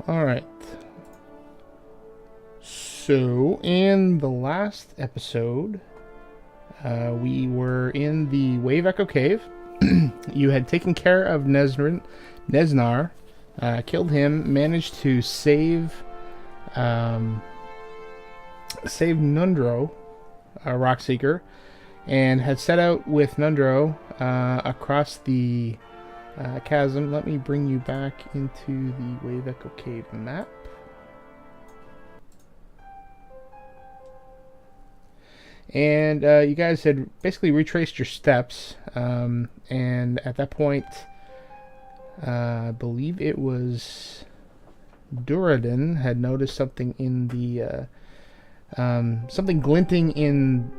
Alright. So, in the last episode, we were in the Wave Echo Cave. You had taken care of Nesnar, killed him, managed to save Nundro, Rockseeker, and had set out with Nundro across the chasm. Let me bring you back into the Wave Echo Cave map. And you guys had basically retraced your steps, and at that point, I believe it was Duradin had noticed something in the something glinting in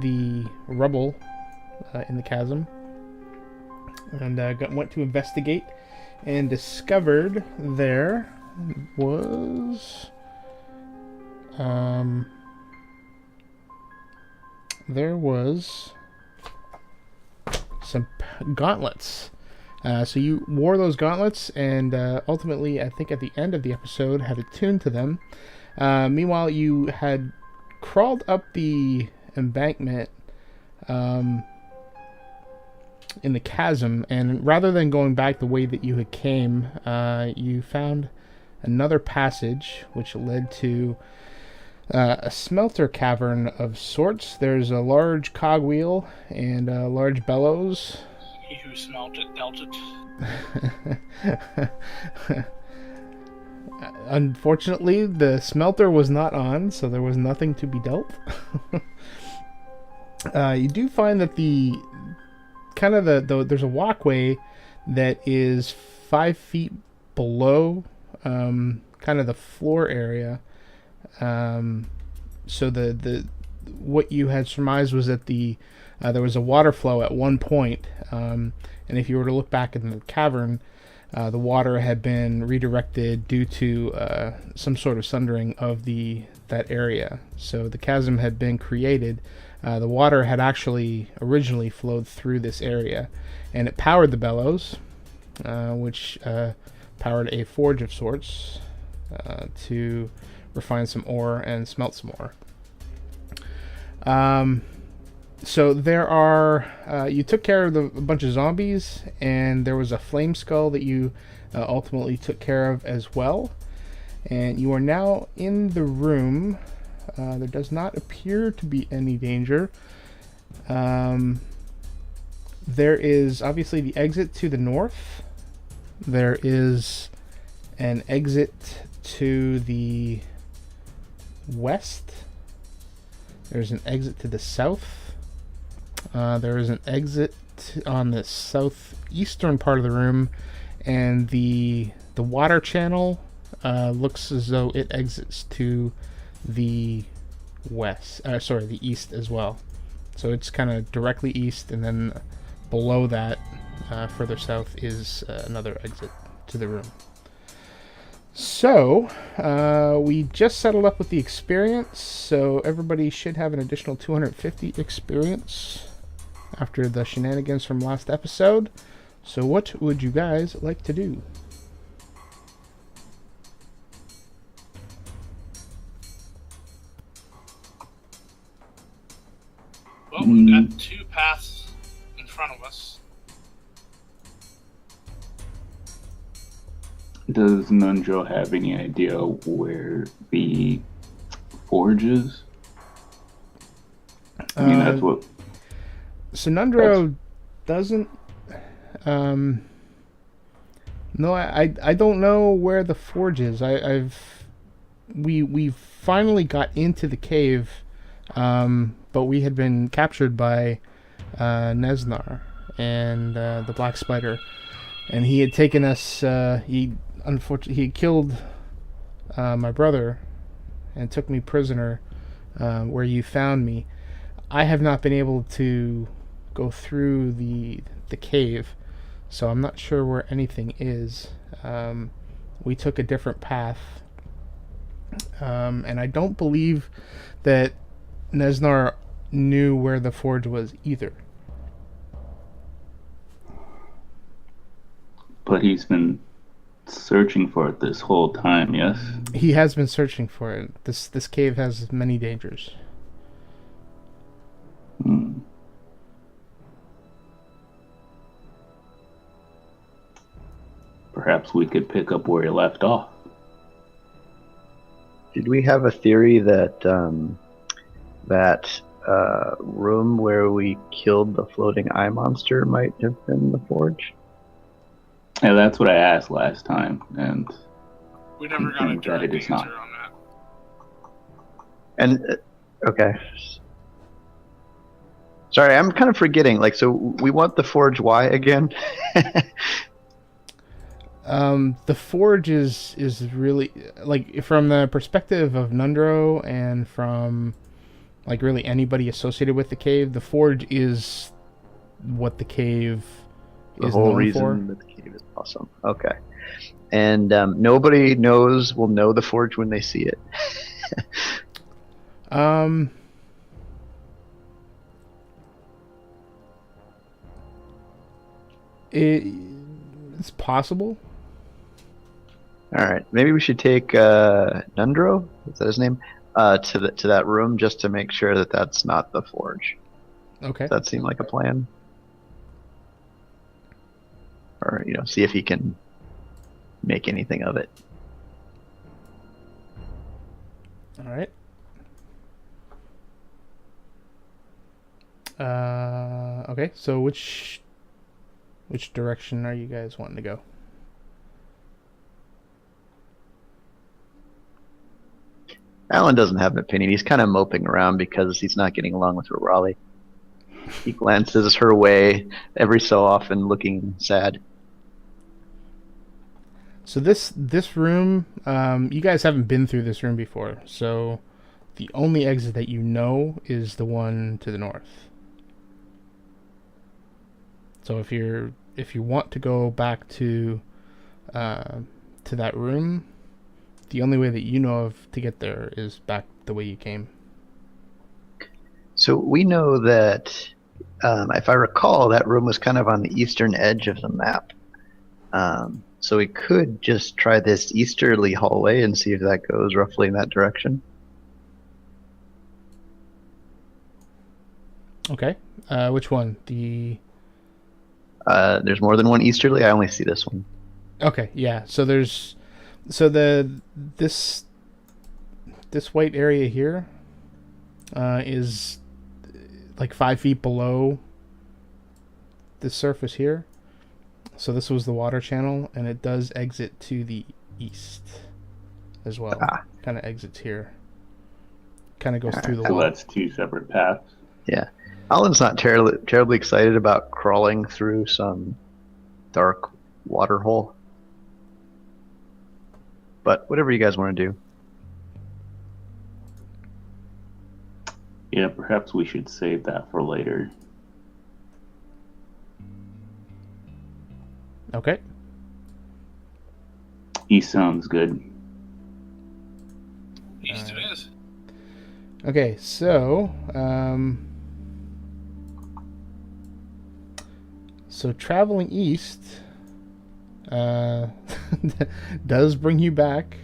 the rubble in the chasm, and went to investigate, and discovered there was some gauntlets. So you wore those gauntlets, and ultimately, I think at the end of the episode, had attuned to them. Meanwhile, you had crawled up the embankment in the chasm, and rather than going back the way that you had came, you found another passage which led to a smelter cavern of sorts. There's a large cogwheel and large bellows. He who smelt it dealt it. Unfortunately, the smelter was not on, so there was nothing to be dealt. You do find that there's a walkway that is 5 feet below kind of the floor area. So the what you had surmised was that there was a water flow at one point, and if you were to look back in the cavern, the water had been redirected due to some sort of sundering of that area. So the chasm had been created. The water had actually originally flowed through this area, and it powered the bellows, which powered a forge of sorts to refine some ore and smelt some ore. So there are, you took care of a bunch of zombies, and there was a flame skull that you ultimately took care of as well. And you are now in the room. There does not appear to be any danger. There is obviously the exit to the north. There is an exit to the west. There's an exit to the south. There is an exit on the southeastern part of the room, and the water channel looks as though it exits to the the east as well. So it's kind of directly east, and then below that, further south, is another exit to the room. So, we just settled up with the experience, so everybody should have an additional 250 experience after the shenanigans from last episode. So what would you guys like to do? Well, we've got two paths in front of us. Does Nundro have any idea where the forge is? I mean, that's what... So Nundro doesn't... no, I don't know where the forge is. We finally got into the cave, but we had been captured by Nesnar and the Black Spider, and he had taken us. Unfortunately, he killed my brother and took me prisoner where you found me. I have not been able to go through the cave, so I'm not sure where anything is. We took a different path, and I don't believe that Nesnar knew where the forge was either. But he's been searching for it this whole time, yes? He has been searching for it. This cave has many dangers. Hmm. Perhaps we could pick up where he left off. Did we have a theory that that room where we killed the floating eye monster might have been the forge? Yeah, that's what I asked last time, and We never got a confirmed that direct it is answer not. on that. And okay. Sorry, I'm kind of forgetting. Like, so we want the forge. Why again? The forge is really, like, from the perspective of Nundro and from, like, really anybody associated with the cave, the forge is what the cave The is whole known reason for. that the cave is awesome. Okay. And nobody will know the forge when they see it. It's possible. All right, maybe we should take Nundro, is that his name, to that room just to make sure that that's not the forge. Okay. Does that seem like a plan? Or see if he can make anything of it. All right. Okay. So which direction are you guys wanting to go? Ahlen doesn't have an opinion. He's kind of moping around because he's not getting along with Rirali. He glances her way every so often, looking sad. So this room, you guys haven't been through this room before, so the only exit that you know is the one to the north. So if you want to go back to that room, the only way that you know of to get there is back the way you came. So we know that, if I recall, that room was kind of on the eastern edge of the map. So we could just try this easterly hallway and see if that goes roughly in that direction. Okay. Which one? There's more than one easterly. I only see this one. Okay, yeah. So this white area here is like 5 feet below the surface here. So this was the water channel, and it does exit to the east as well. Kind of exits here. Kind of goes through the So wall. that's two separate paths. Yeah. Ahlen's not terribly excited about crawling through some dark water hole. But whatever you guys want to do. Yeah, perhaps we should save that for later. Okay. East sounds good. East it is. Okay, so traveling east does bring you back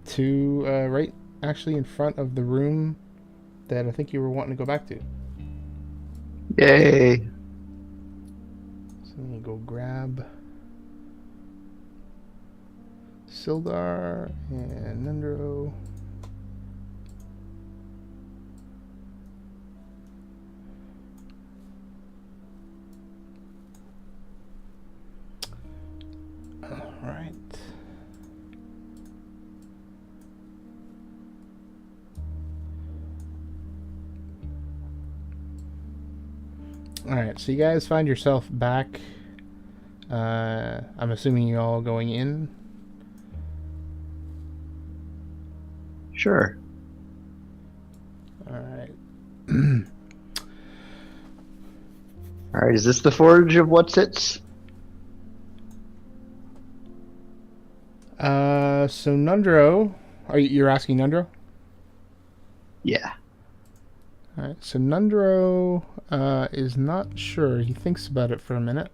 to right actually in front of the room that I think you were wanting to go back to. Yay! So let me go grab Sildar and Nundro. Alright. Alright, so you guys find yourself back. I'm assuming you're all going in. Sure. Alright. Alright, is this the forge of what's-its? So Nundro, you're asking Nundro? Yeah. Alright, so Nundro is not sure. He thinks about it for a minute.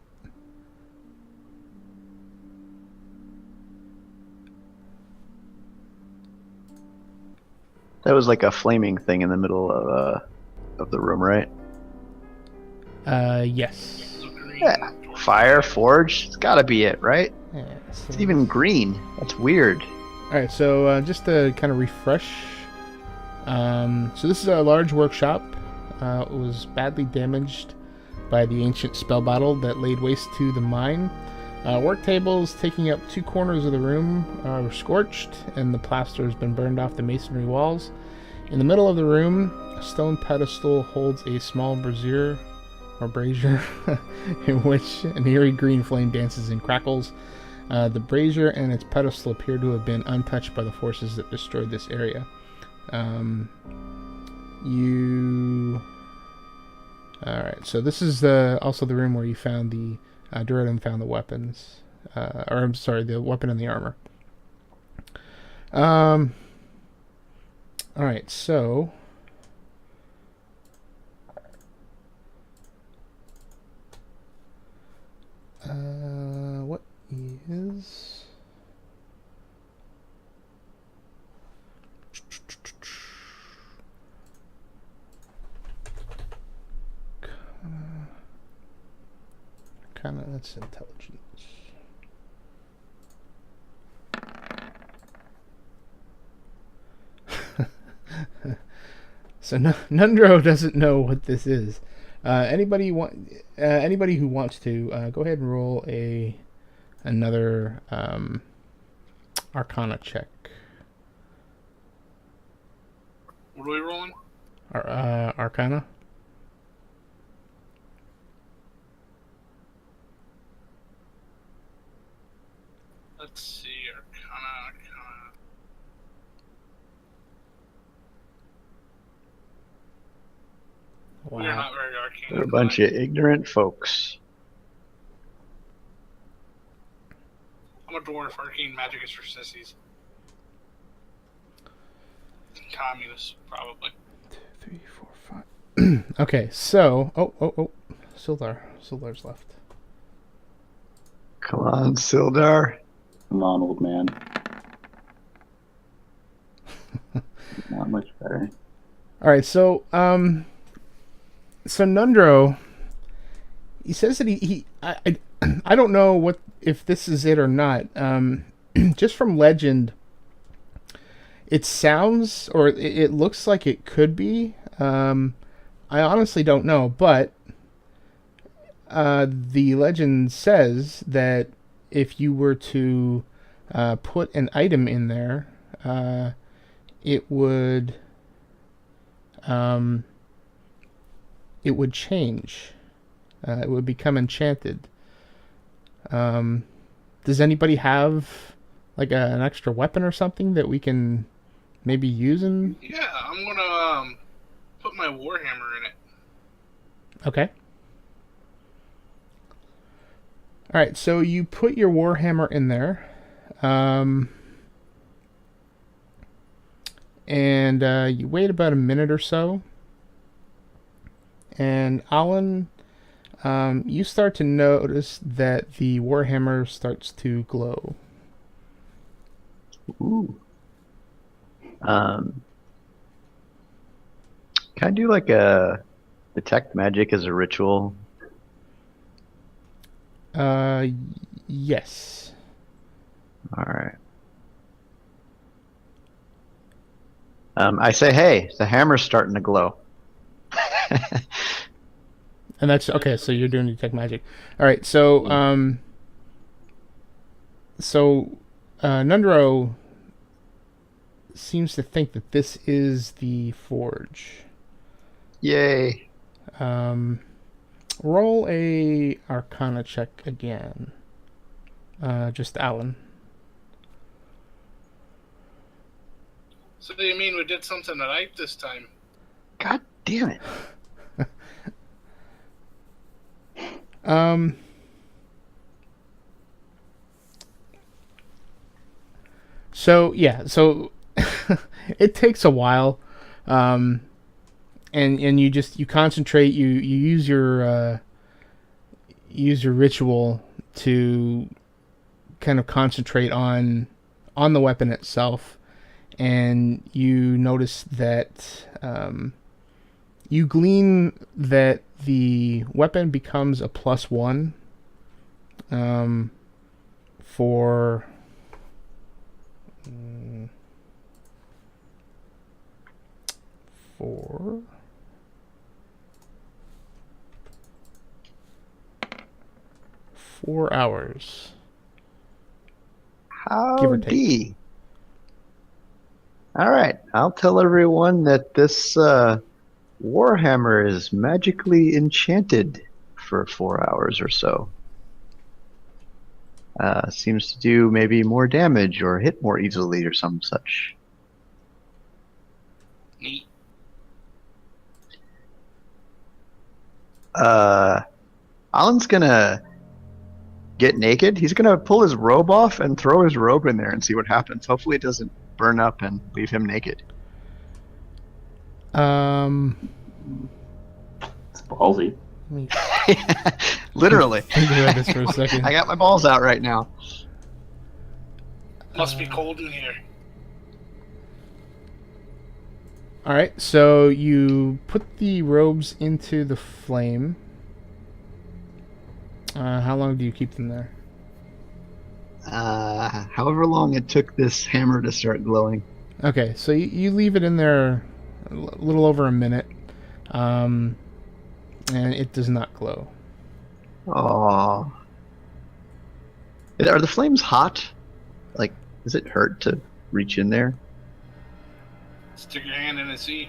That was like a flaming thing in the middle of the room, right? Yes. So green Yeah. torch. Fire forge. It's got to be it, right? Yeah, so It's even green. That's weird. All right, so just to kind of refresh, so this is a large workshop. It was badly damaged by the ancient spell battle that laid waste to the mine. Work tables taking up 2 corners of the room were scorched, and the plaster has been burned off the masonry walls. In the middle of the room, a stone pedestal holds a small brazier, in which an eerie green flame dances and crackles. The brazier and its pedestal appear to have been untouched by the forces that destroyed this area. Alright, so this is also the room where you found the Duradin found the weapons. The weapon and the armor. Alright, so what is kind of that's intelligence. So Nundro doesn't know what this is. Anybody who wants to go ahead and roll another Arcana check. What are we rolling? Arcana. Let's see. Arcana. Wow. We are not very arcane. They're a bunch of ignorant folks. I'm a dwarf. Arcane magic is for sissies. Communists, probably. 2, 3, 4, 5. Okay, so Sildar's left. Come on, Sildar. Come on, old man. Not much better. All right, so Nundro, he says that I don't know if this is it or not. Just from legend, it sounds or it looks like it could be. I honestly don't know, but the legend says that if you were to put an item in there, it would change. It would become enchanted. Does anybody have like an extra weapon or something that we can maybe use in? Yeah, I'm gonna put my warhammer in it. Okay. All right, so you put your warhammer in there, and you wait about a minute or so, and Ahlen, you start to notice that the warhammer starts to glow. Ooh. Can I do like a detect magic as a ritual? Yes. All right. I say, hey, the hammer's starting to glow. And that's okay. So you're doing detect magic. All right. So Nundro seems to think that this is the forge. Yay. Roll a Arcana check again. Just Ahlen. So you mean we did something right this time? God damn it. So it takes a while, and you concentrate. You use your ritual to kind of concentrate on the weapon itself, and you notice that you glean that the weapon becomes a +1 for 4 hours. Give or take. Howdy. All right, I'll tell everyone that this Warhammer is magically enchanted for 4 hours or so. Seems to do maybe more damage or hit more easily or some such. Neat. Ahlen's gonna get naked. He's gonna pull his robe off and throw his robe in there and see what happens. Hopefully it doesn't burn up and leave him naked. It's ballsy. Let me Literally. think about this for a second. I got my balls out right now. Must be cold in here. All right, so you put the robes into the flame. How long do you keep them there? However long it took this hammer to start glowing. Okay, so you leave it in there a little over a minute, and it does not glow. Aww. Are the flames hot? Like, does it hurt to reach in there? Stick your hand in and see.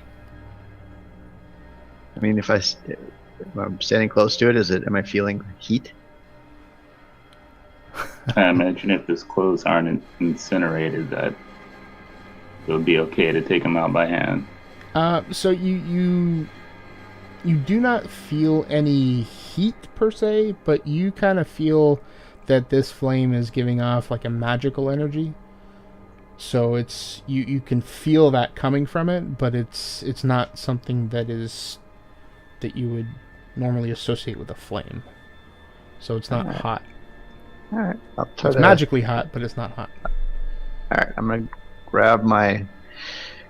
I mean, if I'm standing close to it, am I feeling heat? I imagine if his clothes aren't incinerated, that it would be okay to take him out by hand. So you do not feel any heat per se, but you kind of feel that this flame is giving off like a magical energy. So it's you can feel that coming from it, but it's not something that you would normally associate with a flame. So it's not hot. All right, I'll try It's to. magically hot, but it's not hot. All right, I'm gonna grab my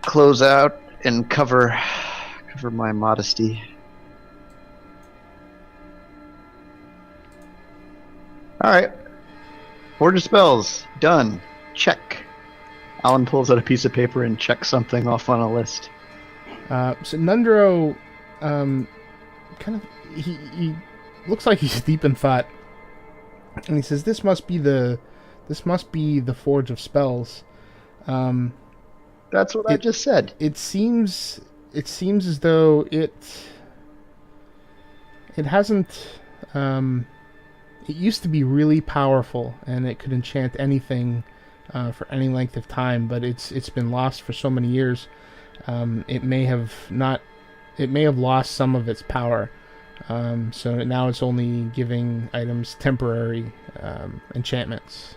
clothes out and cover my modesty. All right, order spells done. Check. Ahlen pulls out a piece of paper and checks something off on a list. So Nundro, kind of, he looks like he's deep in thought, and he says, "This must be the Forge of Spells." That's what I just said. It seems as though it hasn't. It used to be really powerful, and it could enchant anything for any length of time. But it's been lost for so many years. It may have lost some of its power. So now it's only giving items temporary enchantments.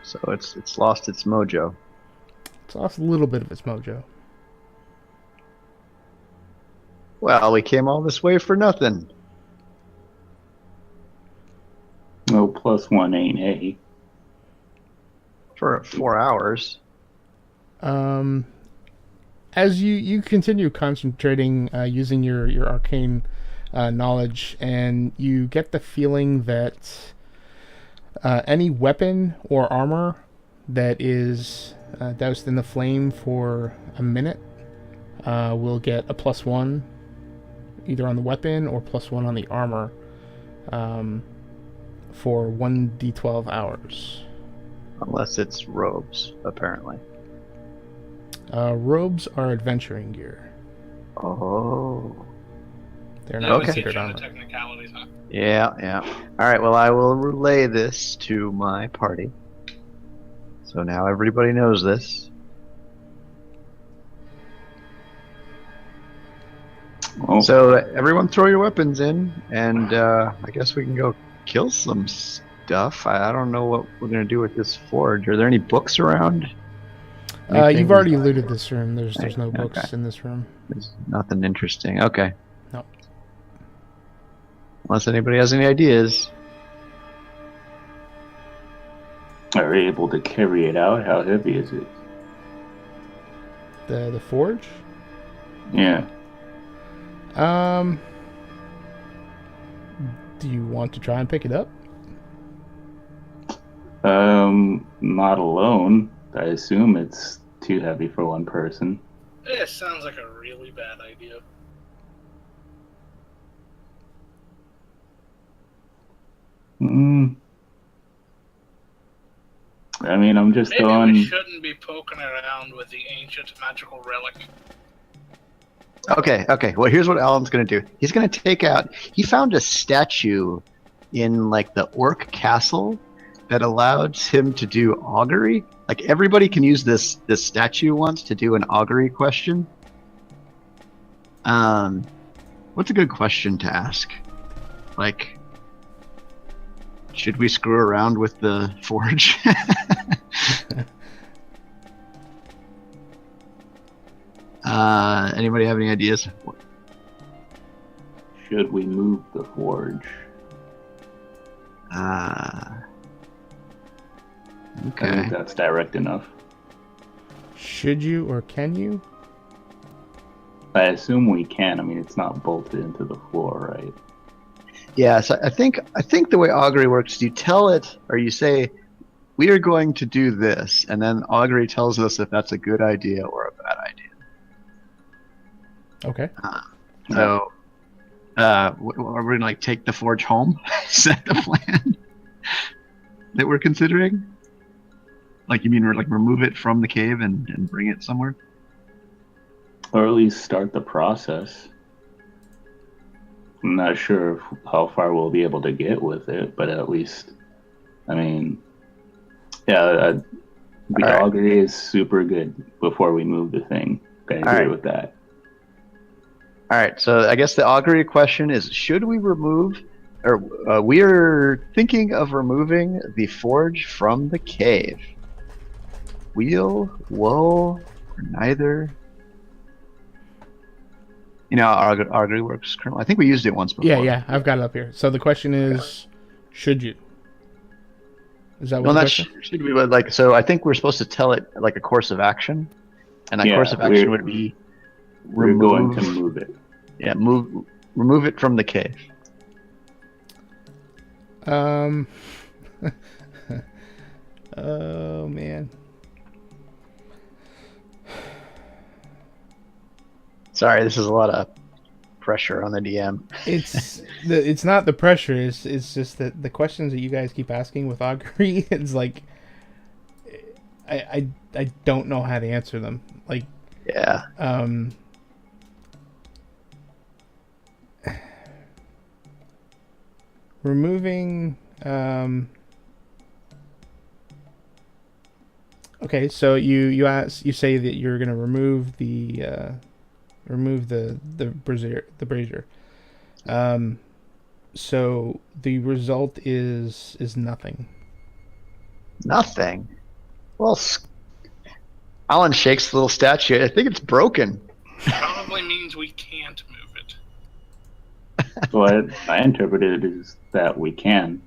So it's lost its mojo. It's lost a little bit of its mojo. Well, we came all this way for nothing. No +1 ain't A. For 4 hours. As you continue concentrating, using your arcane knowledge, and you get the feeling that any weapon or armor that is doused in the flame for a minute will get a +1 either on the weapon or +1 on the armor for 1d12 hours. Unless it's robes, apparently. Robes are adventuring gear. Oh. They're That not was considered each of armor. the technicalities, huh? Yeah. All right, well, I will relay this to my party. So now everybody knows this. Oh, So everyone throw your weapons in, and I guess we can go kill some stuff. I don't know what we're going to do with this forge. Are there any books around? Anything? You've already looted this room. There's no Okay. books in this room. There's nothing interesting. Okay. No. Unless anybody has any ideas. are able to carry it out. How heavy is it? The forge? Yeah. Do you want to try and pick it up? Not alone. I assume it's too heavy for one person. It sounds like a really bad idea. I mean, I'm just Maybe throwing. we shouldn't be poking around with the ancient magical relic. Okay. Well, here's what Alan's going to do. He's going to take out. He found a statue in like the orc castle that allows him to do augury. Like everybody can use this statue once to do an augury question. What's a good question to ask? Like, should we screw around with the forge? Anybody have any ideas? Should we move the forge? Okay. I think that's direct enough. Should you or can you? I assume we can. I mean, it's not bolted into the floor, right? Yeah, so I think the way augury works, you tell it or you say, we are going to do this, and then augury tells us if that's a good idea or a bad idea. Okay. So, we're gonna like take the forge home. Is that the plan that we're considering? Like, you mean we're like remove it from the cave and bring it somewhere? Or at least start the process. I'm not sure how far we'll be able to get with it, but at least, I mean, yeah, the augury is super good before we move the thing. I agree with that. All right, so I guess the augury question is, should we remove, or we are thinking of removing the forge from the cave? Wheel, woe, or neither? You know how augury works, Colonel? I think we used it once before. Yeah, I've got it up here. So the question is, should you? Is that what Well, the not question? should we, but like, so I think we're supposed to tell it like a course of action, and that course of action would be we're going to move it. Yeah, remove it from the cave. Oh man. Sorry, this is a lot of pressure on the DM. It's not the pressure. It's just that the questions that you guys keep asking with augury, it's like I don't know how to answer them. Like, yeah. Removing. Okay, so you say that you're gonna remove the brazier. So the result is nothing. Nothing. Well, Alan shakes the little statue. I think it's broken. Probably means we can't move it. Well, I interpreted it as that we can.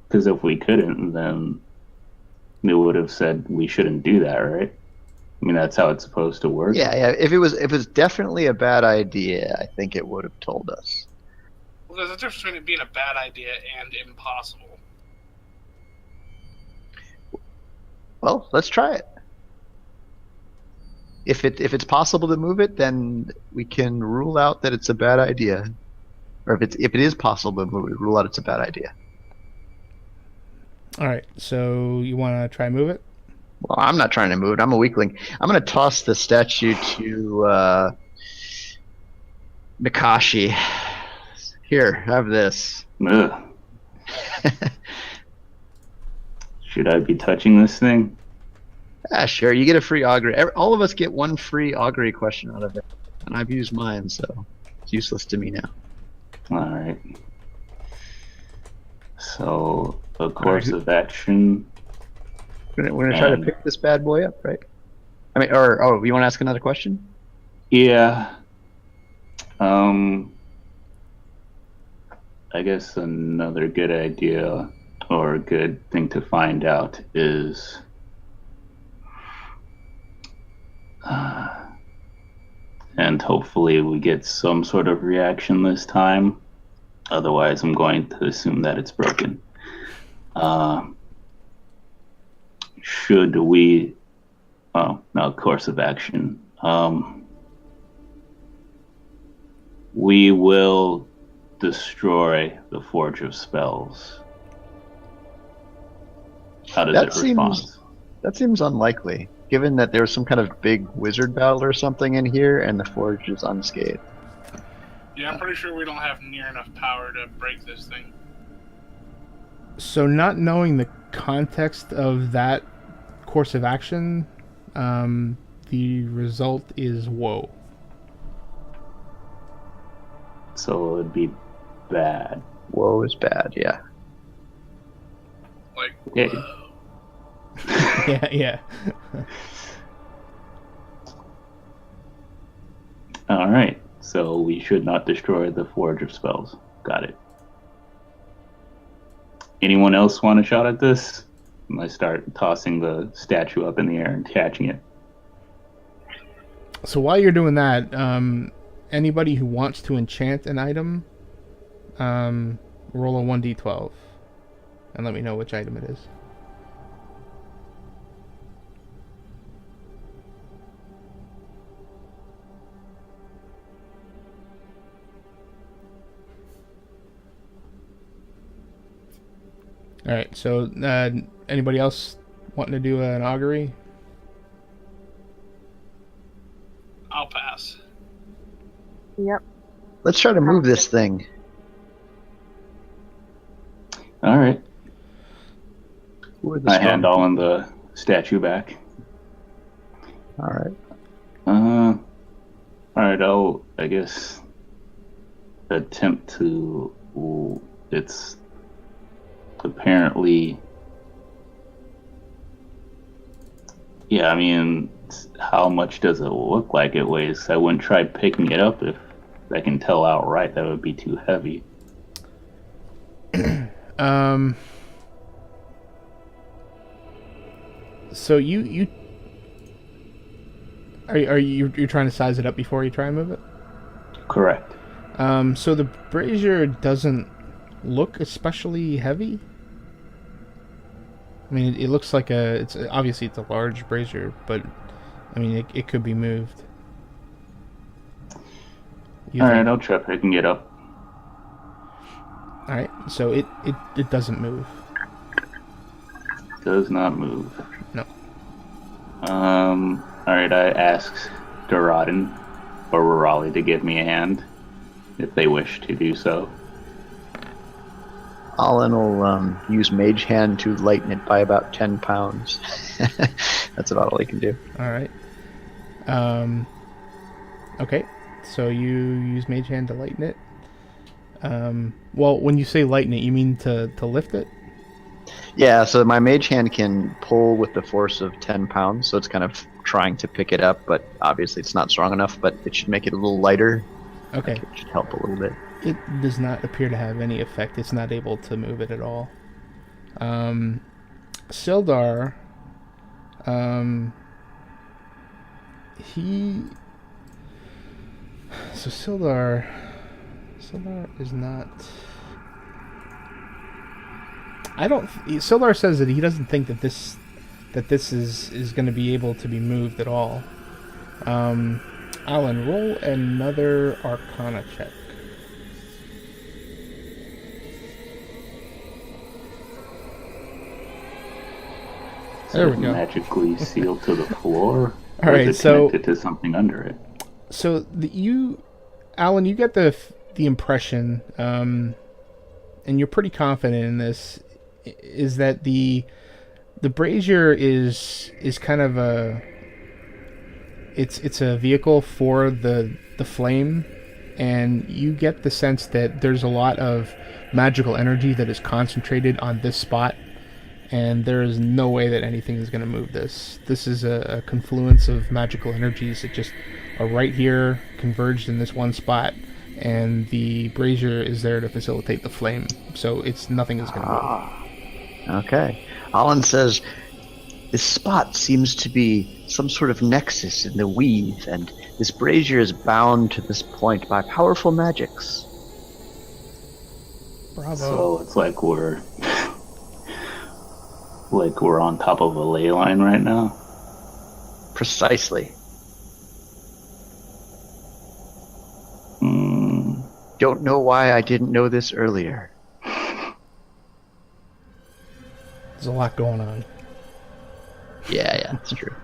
Because if we couldn't, then they would have said we shouldn't do that, right? I mean, that's how it's supposed to work. Yeah. If it was definitely a bad idea, I think it would have told us. Well, there's a difference between it being a bad idea and impossible. Well, let's try it. If it's possible to move it, then we can rule out that it's a bad idea. Or if it is possible to move it, rule out it's a bad idea. All right. So you want to try and move it? Well, I'm not trying to move it. I'm a weakling. I'm going to toss the statue to Mikashi. Here, have this. Ugh. Should I be touching this thing? Sure. You get a free augury. All of us get one free augury question out of it. And I've used mine, so it's useless to me now. Alright. So, a course of action. We're gonna try to pick this bad boy up, right? I mean, or you want to ask another question? Yeah. I guess another good idea. or a good thing to find out is and hopefully we get some sort of reaction this time. Otherwise, I'm going to assume that it's broken. Should we... Oh, no, course of action. We will destroy the Forge of Spells. How does it respond? That seems unlikely, given that there's some kind of big wizard battle or something in here, and the Forge is unscathed. Yeah, I'm pretty sure we don't have near enough power to break this thing. So not knowing the context of that course of action, the result is woe. So it would be bad. Woe is bad, yeah. Like, Yeah. Yeah. All right. So we should not destroy the Forge of Spells. Got it. Anyone else want a shot at this? I start tossing the statue up in the air and catching it. So while you're doing that, anybody who wants to enchant an item, roll a 1d12 and let me know which item it is. All right, so anybody else wanting to do an augury? I'll pass. Yep. Let's try to move this thing. All right. Who are the I strong hand Ahlen the statue back. All right. All right, I'll, I guess, attempt to... Ooh, it's apparently... Yeah, I mean, how much does it look like it weighs? I wouldn't try picking it up if I can tell outright that would be too heavy. So you're trying to size it up before you try and move it? Correct. So the brazier doesn't look especially heavy. I mean, it looks like it's obviously it's a large brazier, but I mean, it could be moved. All right, I'll try picking it up. All right, so it doesn't move. Does not move. No. All right, I asked Duradin or Rirali to give me a hand if they wish to do so. Ahlen will use Mage Hand to lighten it by about 10 pounds. That's about all he can do. All right. Okay, so you use Mage Hand to lighten it. Well, when you say lighten it, you mean to lift it? Yeah, so my Mage Hand can pull with the force of 10 pounds, so it's kind of trying to pick it up, but obviously it's not strong enough, but it should make it a little lighter. Okay. It should help a little bit. It does not appear to have any effect. It's not able to move it at all. Sildar, So Sildar is not... Sildar says that he doesn't think that this is going to be able to be moved at all. Ahlen, roll another Arcana check. There we go. Magically sealed to the floor. All right, or is it so connected to something under it. So Ahlen, you get the impression, and you're pretty confident in this, is that the brazier is kind of it's a vehicle for the flame, and you get the sense that there's a lot of magical energy that is concentrated on this spot, and there is no way that anything is going to move this. This is a confluence of magical energies that just are right here, converged in this one spot, and the brazier is there to facilitate the flame. So nothing is going to move. Okay. Ahlen says, this spot seems to be some sort of nexus in the weave, and this brazier is bound to this point by powerful magics. Bravo. So it's like we're on top of a ley line right now. Precisely. Mm. Don't know why I didn't know this earlier. There's a lot going on. Yeah, that's true.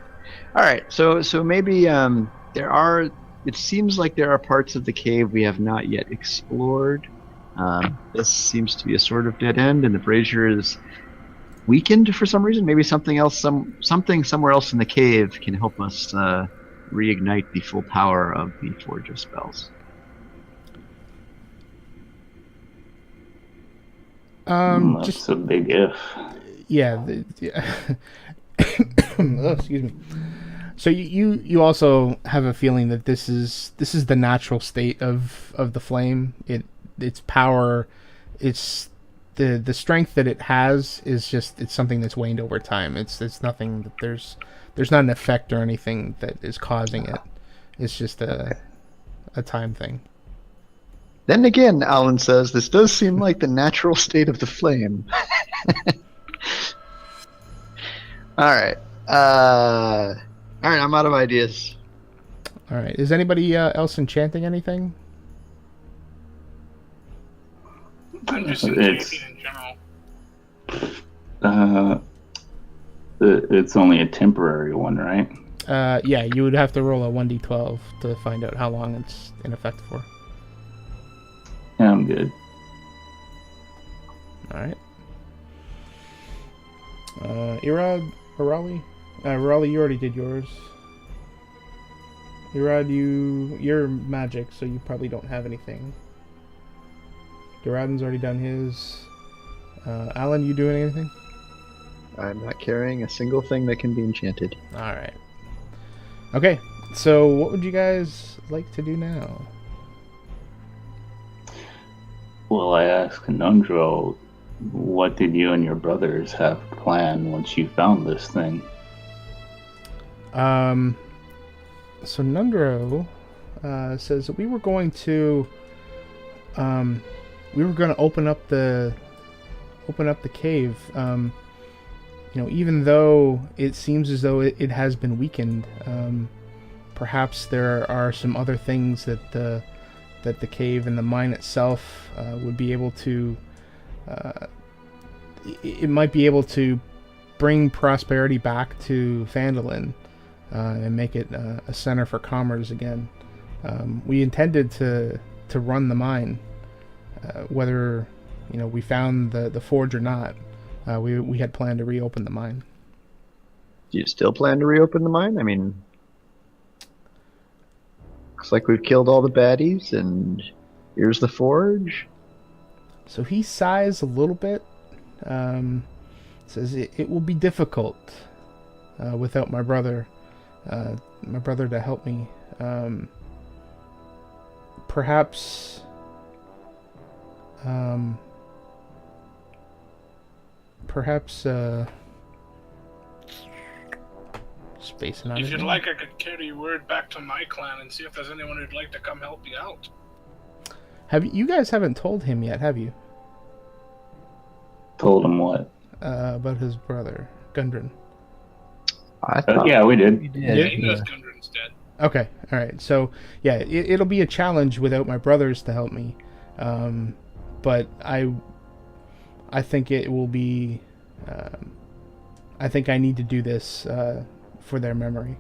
All right, so maybe there are. It seems like there are parts of the cave we have not yet explored. This seems to be a sort of dead end, and the brazier is weakened for some reason. Maybe something else, something somewhere else in the cave can help us reignite the full power of the Forge of Spells. That's Just a big if. yeah. Oh, excuse me. So you also have a feeling that this is the natural state of the flame. Its power, it's the strength that it has is just it's something that's waned over time. It's nothing that there's not an effect or anything that is causing it. It's just a time thing. Then again, Ahlen says, this does seem like the natural state of the flame. Alright, I'm out of ideas. All right. Is anybody else enchanting anything? I'm just It's- enchanting in general. It's only a temporary one, right? Yeah, you would have to roll a 1d12 to find out how long it's in effect for. Yeah, I'm good. All right. Erod, Rirali? Rirali, you already did yours. Erod, you're magic, so you probably don't have anything. Duradin's already done his. Ahlen, you doing anything? I'm not carrying a single thing that can be enchanted. All right. Okay, so what would you guys like to do now? Well, I asked Conundro, what did you and your brothers have planned once you found this thing? So Nundro says that we were going to open up the cave. Even though it seems as though it has been weakened, perhaps there are some other things that the cave and the mine itself would be able to. It might be able to bring prosperity back to Phandalin and make it a center for commerce again. We intended to run the mine, whether we found the forge or not. We had planned to reopen the mine. Do you still plan to reopen the mine? I mean, looks like we've killed all the baddies, and here's the forge. So he sighs a little bit. Says it will be difficult without my brother to help me. Perhaps spacing on If it. you'd like, I could carry word back to my clan and see if there's anyone who'd like to come help you out. You guys haven't told him yet, have you? Told him what? About his brother, Gundren. I thought Yeah, we did. we Yeah, did. he knows Gundren's dead. Okay, all right. So yeah, it'll be a challenge without my brothers to help me, but I think it will be. I think I need to do this for their memory.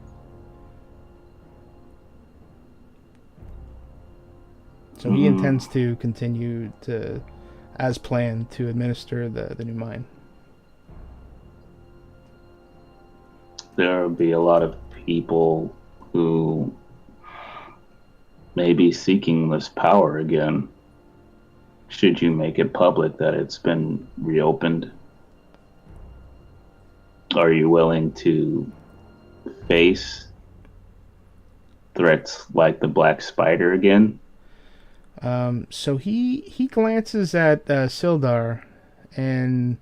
So he intends to continue to, as planned, to administer the new mine. There will be a lot of people who may be seeking this power again. Should you make it public that it's been reopened? Are you willing to face threats like the Black Spider again? So he glances at Sildar, and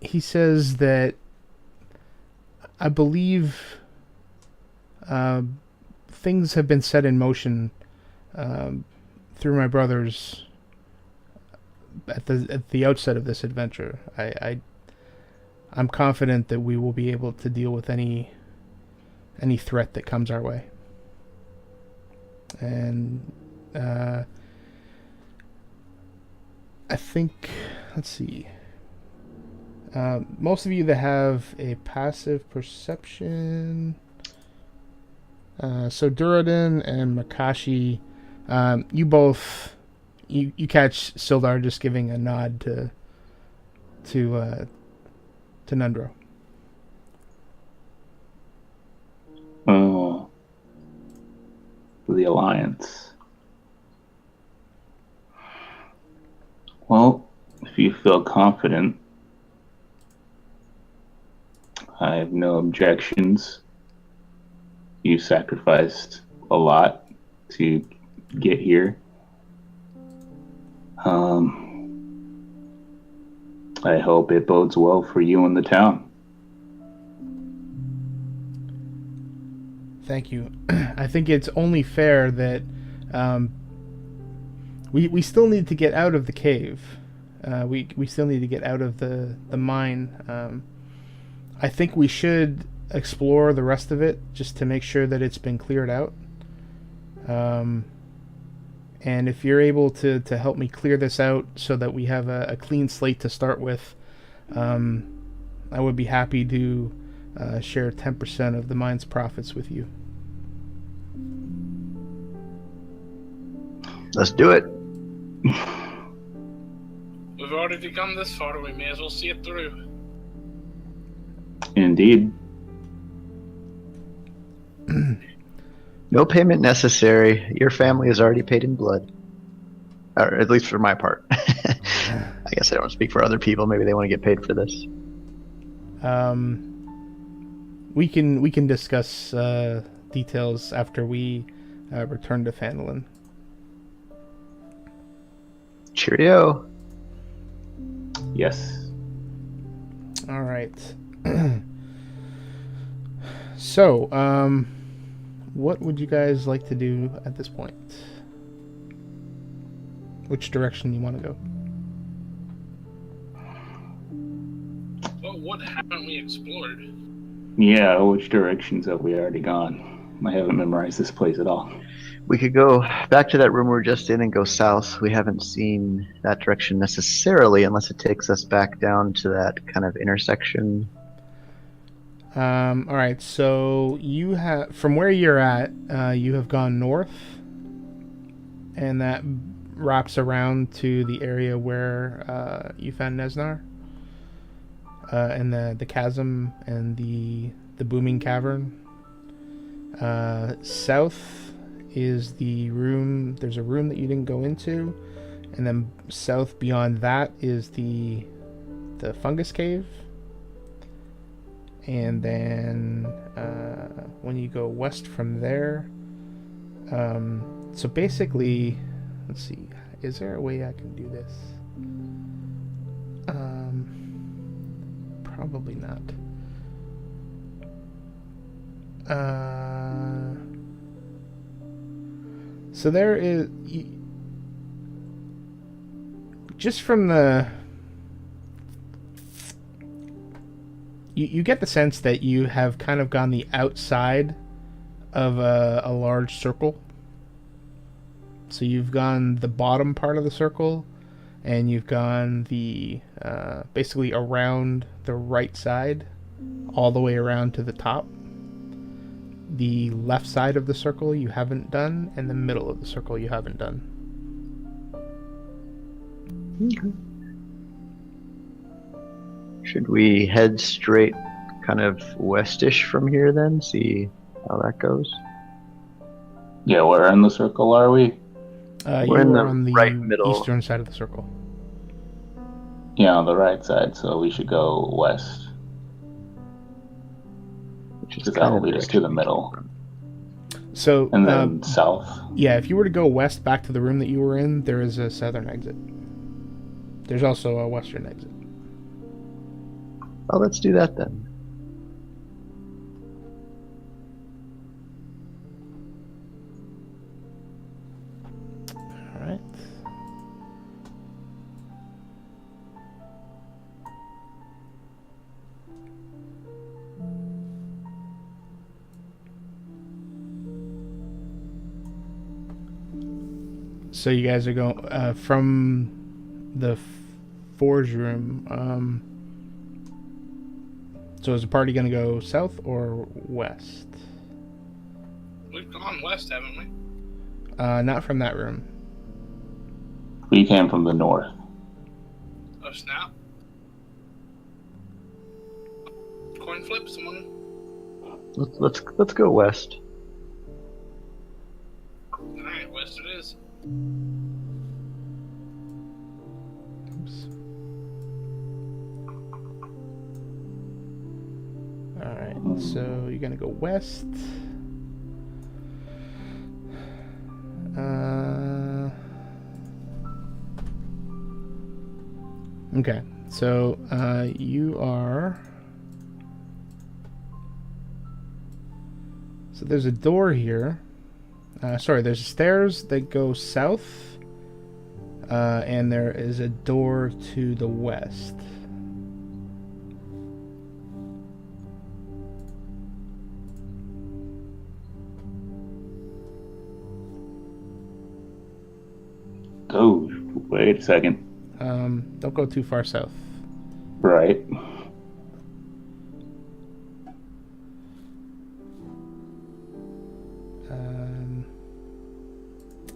he says that I believe things have been set in motion through my brothers at the outset of this adventure. I'm confident that we will be able to deal with any threat that comes our way. And I think, let's see. Most of you that have a passive perception. So Duradin and Mikashi, you both, you catch Sildar just giving a nod to Nundro. Oh, the Alliance. Well, if you feel confident, I have no objections. You sacrificed a lot to get here. I hope it bodes well for you and the town. Thank you. I think it's only fair that we still need to get out of the cave. We still need to get out of the mine. I think we should explore the rest of it just to make sure that it's been cleared out. And if you're able to help me clear this out so that we have a clean slate to start with, I would be happy to share 10% of the mine's profits with you. Let's do it. We've already come this far, we may as well see it through. Indeed. No payment necessary. Your family is already paid in blood. Or at least for my part. I guess I don't speak for other people. Maybe they want to get paid for this. We can discuss details after we return to Phandalin. Cheerio. Yes. All right. So, what would you guys like to do at this point? Which direction you want to go? Well, what haven't we explored? Yeah, which directions have we already gone? I haven't memorized this place at all. We could go back to that room we were just in and go south. We haven't seen that direction necessarily unless it takes us back down to that kind of intersection. All right, so you have, from where you're at, you have gone north, and that wraps around to the area where you found Nesnar, and the chasm and the booming cavern. South is the room. There's a room that you didn't go into, and then south beyond that is the fungus cave. And then when you go west from there, so basically, let's see, is there a way I can do this? Probably not. So there is, just from the, you get the sense that you have kind of gone the outside of a large circle. So you've gone the bottom part of the circle, and you've gone the basically around the right side, all the way around to the top. The left side of the circle you haven't done, and the middle of the circle you haven't done. Okay. Should we head straight kind of westish from here then? See how that goes? Yeah, where in the circle are we? You in are the on the right middle. eastern side of the circle. Yeah, on the right side, so we should go west. Which is Because kind that'll of lead us to the middle. So, And then south. yeah, if you were to go west back to the room that you were in, there is a southern exit. There's also a western exit. Oh, let's do that then. All right. So you guys are going from the forge room. So is the party going to go south or west? We've gone west, haven't we? Not from that room. We came from the north. Oh, snap. Coin flip, someone. Let's go west. Alright, west it is. Oops. All right. So you're going to go west. Okay, so you are. So there's a door here. Sorry, there's stairs that go south, and there is a door to the west. Oh, wait a second. Don't go too far south. Right.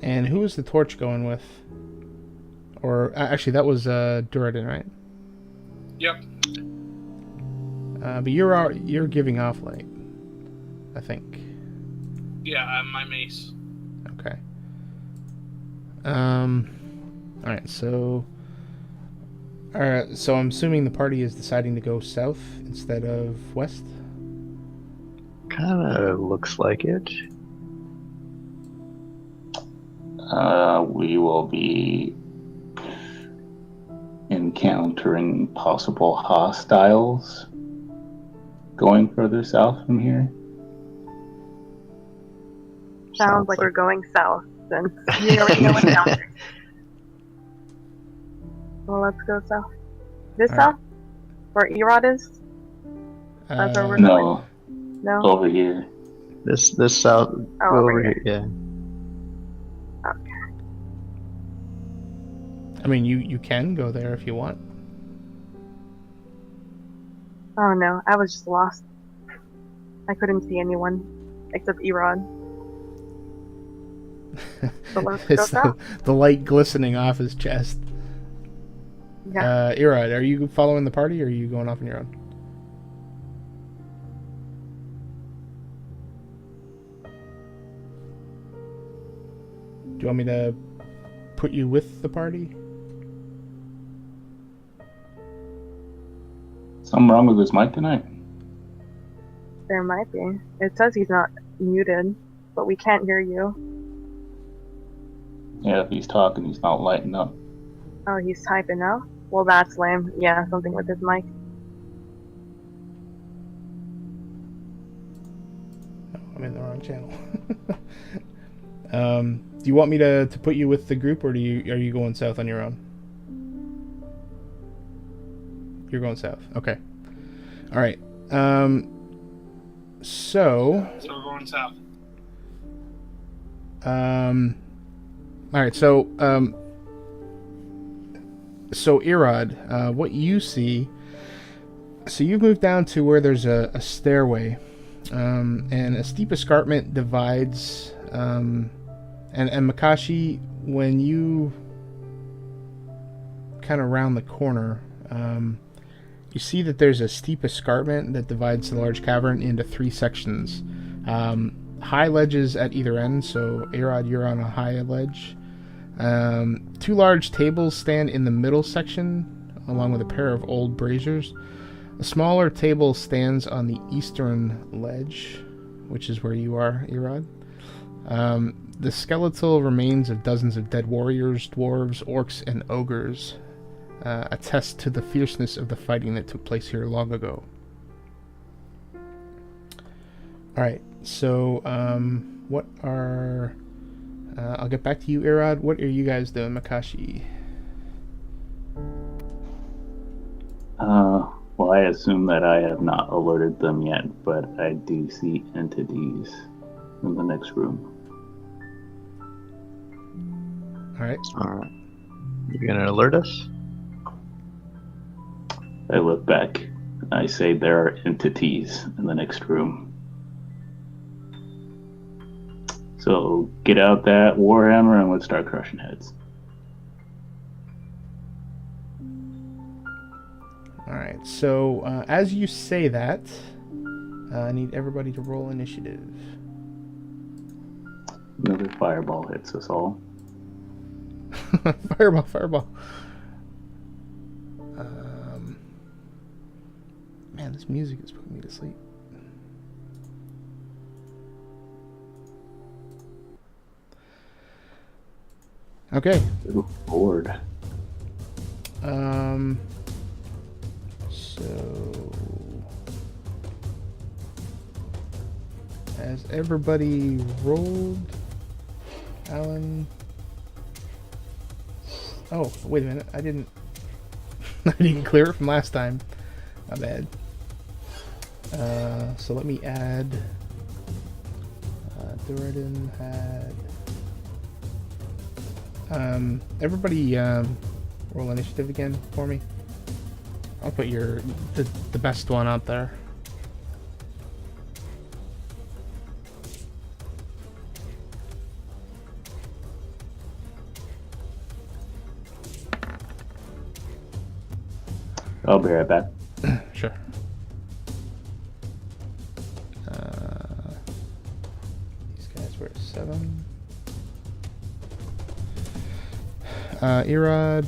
And who was the torch going with? Or actually, that was Duradin, right? Yep. But you're giving off light, I think. Yeah, my mace. Okay. All right. So I'm assuming the party is deciding to go south instead of west. Kind of looks like it. We will be encountering possible hostiles going further south from here. Sounds like we're going south, then. You already know what's down there. Well, let's go south. This All south? Where Erod is? That's where we're No, No? over here. This south. Oh, go over over here. here. Yeah. I mean, you can go there if you want. Oh no, I was just lost. I couldn't see anyone except Erod. So let's go It's south. the light glistening off his chest. Yeah. Erod, are you following the party or are you going off on your own? Do you want me to put you with the party? Something wrong with his mic tonight? There might be. It says he's not muted, but we can't hear you. Yeah, if he's talking, he's not lighting up. Oh, he's typing now? Well, that's lame. Yeah, something with his mic. No, I'm in the wrong channel. Do you want me to put you with the group, or are you going south on your own? You're going south. Okay. All right. So we're going south. All right. So Erod, what you see? So you've moved down to where there's a stairway, and a steep escarpment divides. And Mikashi, when you kind of round the corner, you see that there's a steep escarpment that divides the large cavern into three sections. High ledges at either end, so Erod, you're on a high ledge. Two large tables stand in the middle section, along with a pair of old braziers. A smaller table stands on the eastern ledge, which is where you are, Erod. The skeletal remains of dozens of dead warriors, dwarves, orcs, and ogres attest to the fierceness of the fighting that took place here long ago. Alright, so what are... I'll get back to you, Erod. What are you guys doing, Mikashi? Well, I assume that I have not alerted them yet, but I do see entities in the next room. Alright. Alright. You gonna alert us? I look back. I say there are entities in the next room. So get out that warhammer and let's start crushing heads. Alright, so as you say that, I need everybody to roll initiative. Another fireball hits us all. Fireball. Man, this music is putting me to sleep. Okay. Ooh, Lord. So has everybody rolled? Ahlen. Oh, wait a minute. I didn't clear it from last time. My bad. So let me add Duradin had everybody roll initiative again for me. I'll put the best one out there. I'll be right back. Sure. These guys were at 7. Erod,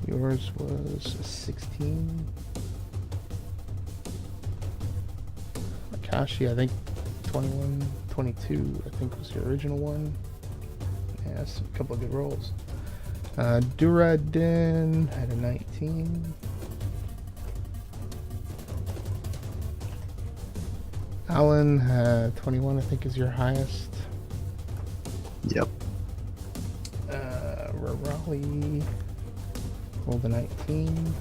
yours was 16. Mikashi, I think 21, 22, I think was the original one. Yeah, that's a couple of good rolls. Duradin had a 19. Ahlen had 21, I think is your highest. Yep. Rirali rolled a 19.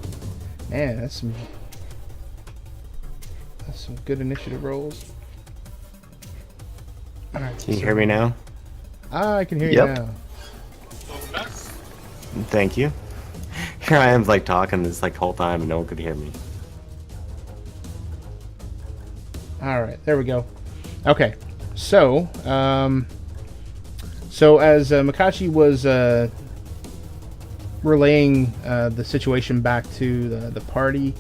Man, that's some good initiative rolls. All right, Can you hear me now? I can hear you Yep. now. Thank you. Here I am, like, talking this, like, whole time and no one could hear me. All right, there we go. Okay, so so as Mikashi was relaying the situation back to the party,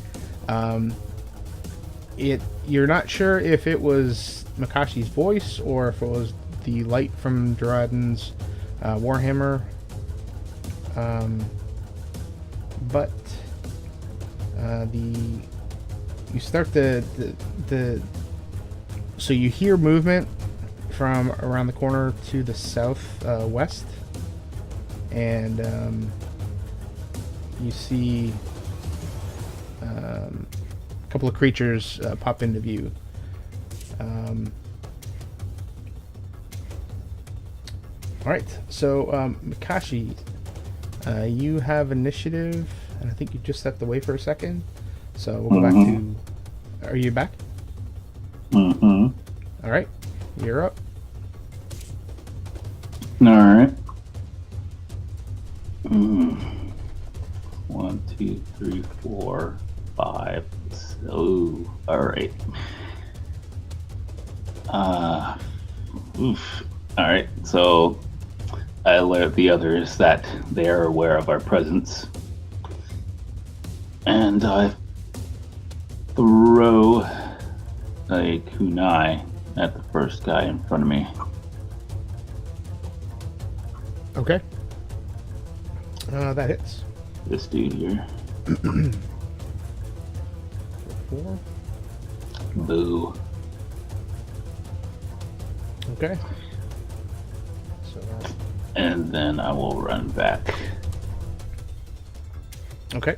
you're not sure if it was Mikashi's voice or if it was the light from Duradin's warhammer, but you start so you hear movement from around the corner to the south west, and you see a couple of creatures pop into view. Alright, so Mikashi, you have initiative, and I think you just stepped away for a second, so we'll go back to... Are you back? Mm-hmm. Alright, you're up. Alright. 1, 2, 3, 4, 5. So, alright. Alright, so I alert the others that they are aware of our presence. And I throw a kunai at the first guy in front of me. Okay. That hits. This dude here. 4. Boo. Okay. So And then I will run back Okay.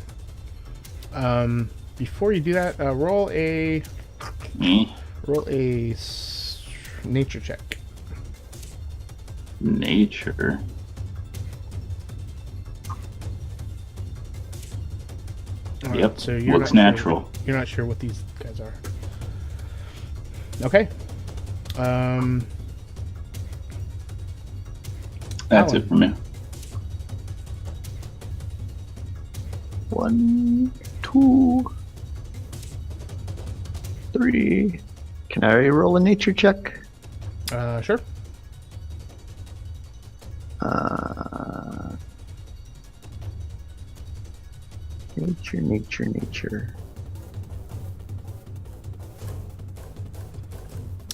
Before you do that, roll a nature check. Nature. All right, Yep. so you're Looks not natural. Sure, you're not sure what these guys are. Okay. That's Ahlen. it for me. 1, 2, 3. Can I roll a nature check? Sure. Nature.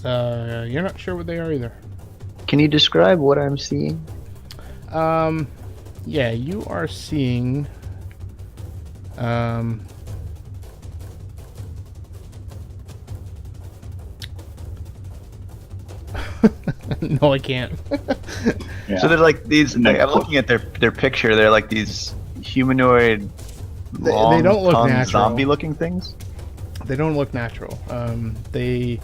You're not sure what they are either. Can you describe what I'm seeing? Yeah, you are seeing. No, I can't. Yeah. So they're like these. I'm looking at their picture. They're like these humanoid, They don't look long-tongued, natural. zombie-looking things. They don't look natural. They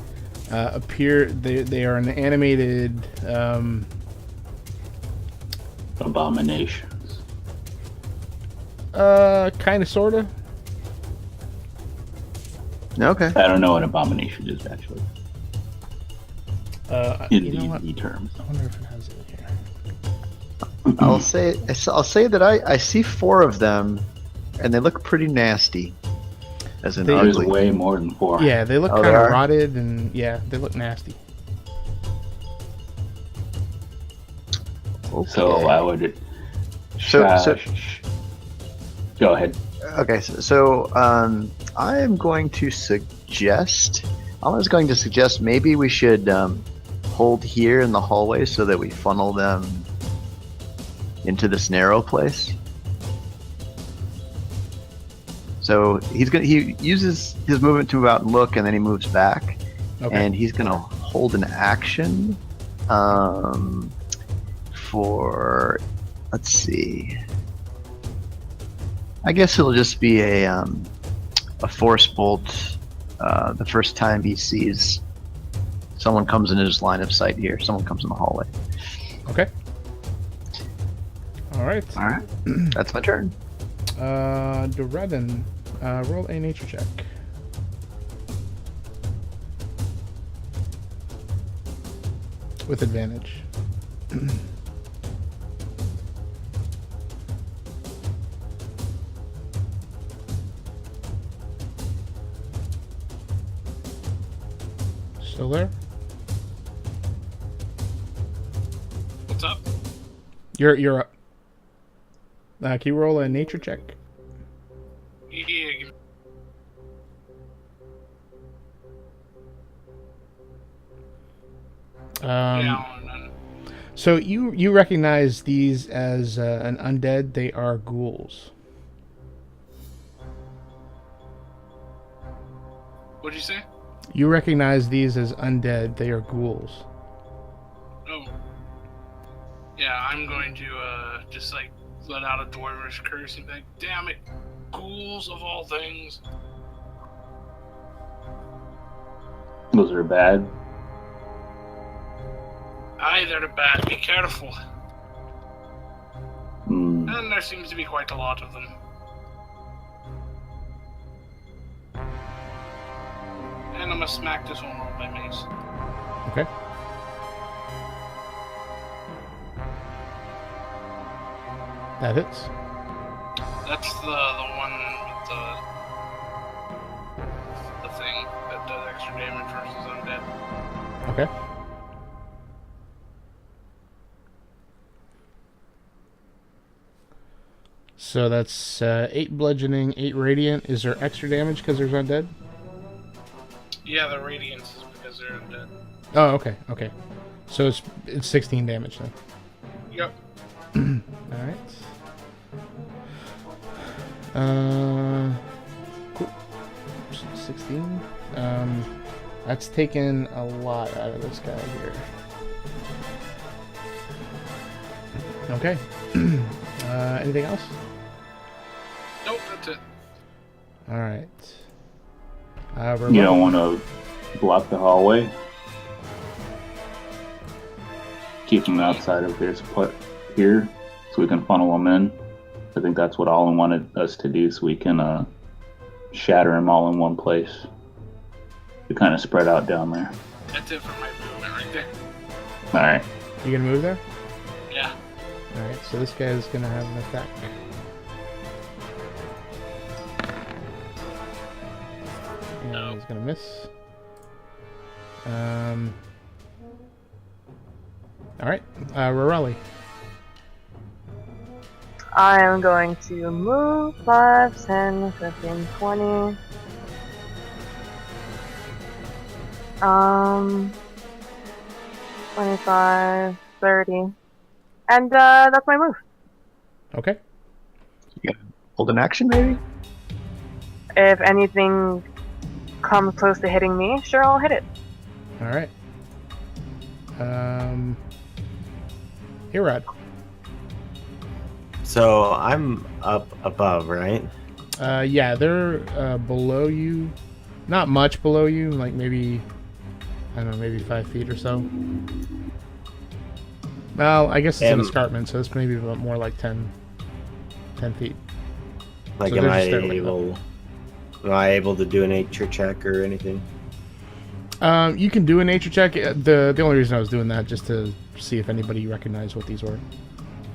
appear. They are an animated. Abominations. Kind of, sorta. Okay. I don't know what abomination is actually. In You know what? D&D terms. I wonder if it has it here. I'll say that I see 4 of them, and they look pretty nasty. As in There's ugly. way more than 4. Yeah, they look Oh, kind they of are? rotted, and yeah, they look nasty. Okay. So I would. So- Go ahead. Okay, so I am going to suggest. I was going to suggest maybe we should hold here in the hallway so that we funnel them into this narrow place. So he uses his movement to move out and look, and then he moves back, Okay. and he's gonna hold an action for, let's see. I guess it'll just be a force bolt the first time he sees someone comes in his line of sight here. Someone comes in the hallway. Okay. All right. All right, that's my turn. Duradin, roll a nature check. With advantage. Still there? What's up? You're up. Can you roll a nature check? Yeah, and So you recognize these as an undead. They are ghouls. what'd you say? You recognize these as undead. They are ghouls. Oh. Yeah, I'm going to just like let out a dwarvish curse and be like, damn it, ghouls of all things. Those are bad. Aye, they're the bad, be careful. Mm. And there seems to be quite a lot of them. And I'm gonna smack this one with my mace. Okay. That hits. That's the one with the thing that does extra damage versus undead. Okay. So that's 8 bludgeoning, 8 radiant. Is there extra damage because there's undead? Yeah, the radiance is because they're undead. Oh, okay, okay. So it's 16 damage then. Yep. All right. Cool. 16. That's taken a lot out of this guy here. Okay. Anything else? Nope, that's it. All right. You don't want to block the hallway? Keep them outside of this part here so we can funnel them in. I think that's what Ahlen wanted us to do so we can shatter them all in one place. We kind of spread out down there. That's it for my movement right there. Alright. You gonna move there? Yeah. All right. So this guy is gonna have an attack. And he's gonna miss. All right. Rirali. I am going to move 5, 10, 15, 20. 25, 30. And that's my move. Okay. Hold an action, maybe? If anything comes close to hitting me, sure, I'll hit it. All right. Erod. So I'm up above, right? Yeah, they're below you. Not much below you, like maybe, I don't know, maybe 5 feet or so. Well, I guess it's an escarpment, so it's maybe about more like 10 feet. Like, So am they're I just there like am I able to do a nature check or anything? You can do a nature check. The only reason I was doing that just to see if anybody recognized what these were.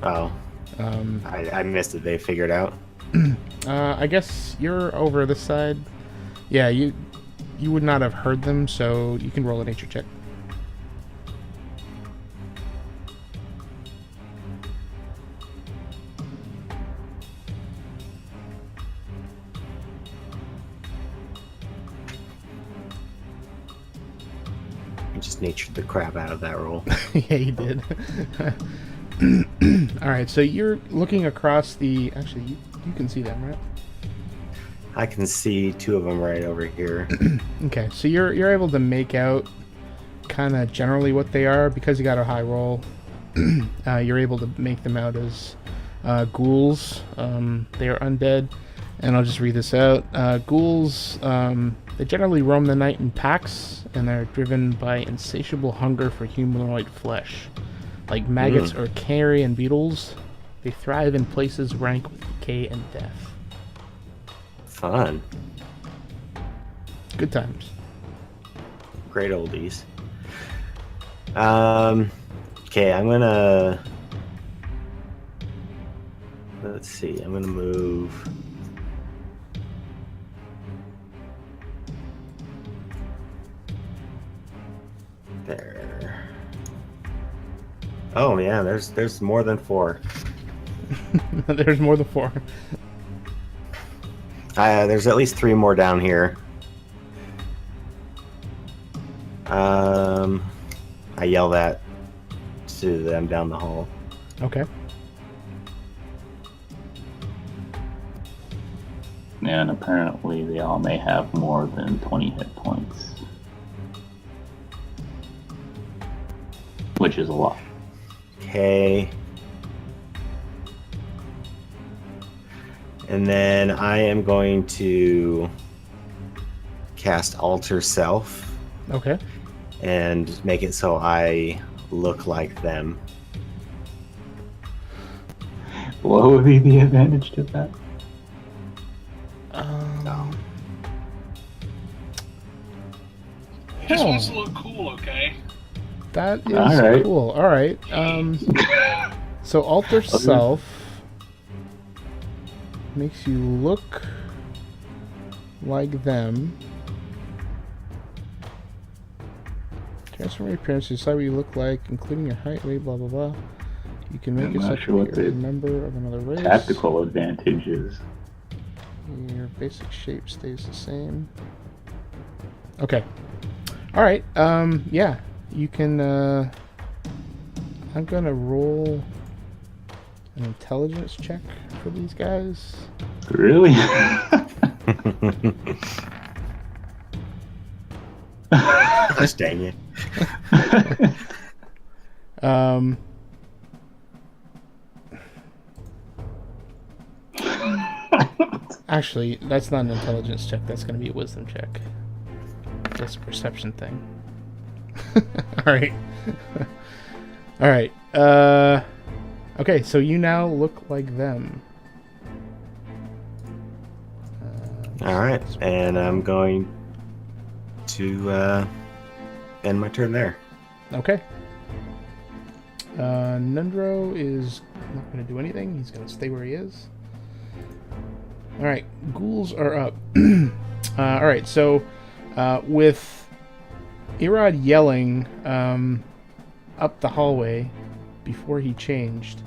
Oh, I missed it. They figured out. I guess you're over this side. Yeah, you would not have heard them, so you can roll a nature check. I just natured the crap out of that roll. Yeah, you did. Alright, so you're looking across the... Actually, you can see them, right? I can see 2 of them right over here. Okay, so you're able to make out kind of generally what they are. Because you got a high roll, you're able to make them out as ghouls. They are undead. And I'll just read this out. Ghouls, they generally roam the night in packs, and they're driven by insatiable hunger for humanoid flesh. Like maggots or carrion beetles, they thrive in places rank with decay and death. Fun. Good times. Great oldies. Okay, I'm gonna... Let's see, I'm gonna move... There. Oh yeah, there's more than 4. There's more than 4. There's at least 3 more down here. I yell that to them down the hall. Okay. And apparently they all may have more than 20 hit points. Which is a lot. Okay. And then I am going to cast Alter Self Okay. and make it so I look like them. What would be the advantage to that? He just wants to look cool, okay? That is Alright. cool. Alright. So Alter Self makes you look like them. Transform your appearance to decide what you look like, including your height, weight, blah blah blah. You can make I'm it not such sure what that you're a the member of another race. tactical advantages. Your basic shape stays the same. Okay. Alright, yeah. You can, I'm gonna roll an intelligence check for these guys. Really? Gosh dang it. Actually, that's not an intelligence check. That's going to be a wisdom check. That's a perception thing. Alright. Alright. Okay, so you now look like them. Alright, and I'm going to end my turn there. Okay. Nundro is not going to do anything. He's going to stay where he is. Alright, ghouls are up. Alright, so with Erod yelling up the hallway before he changed,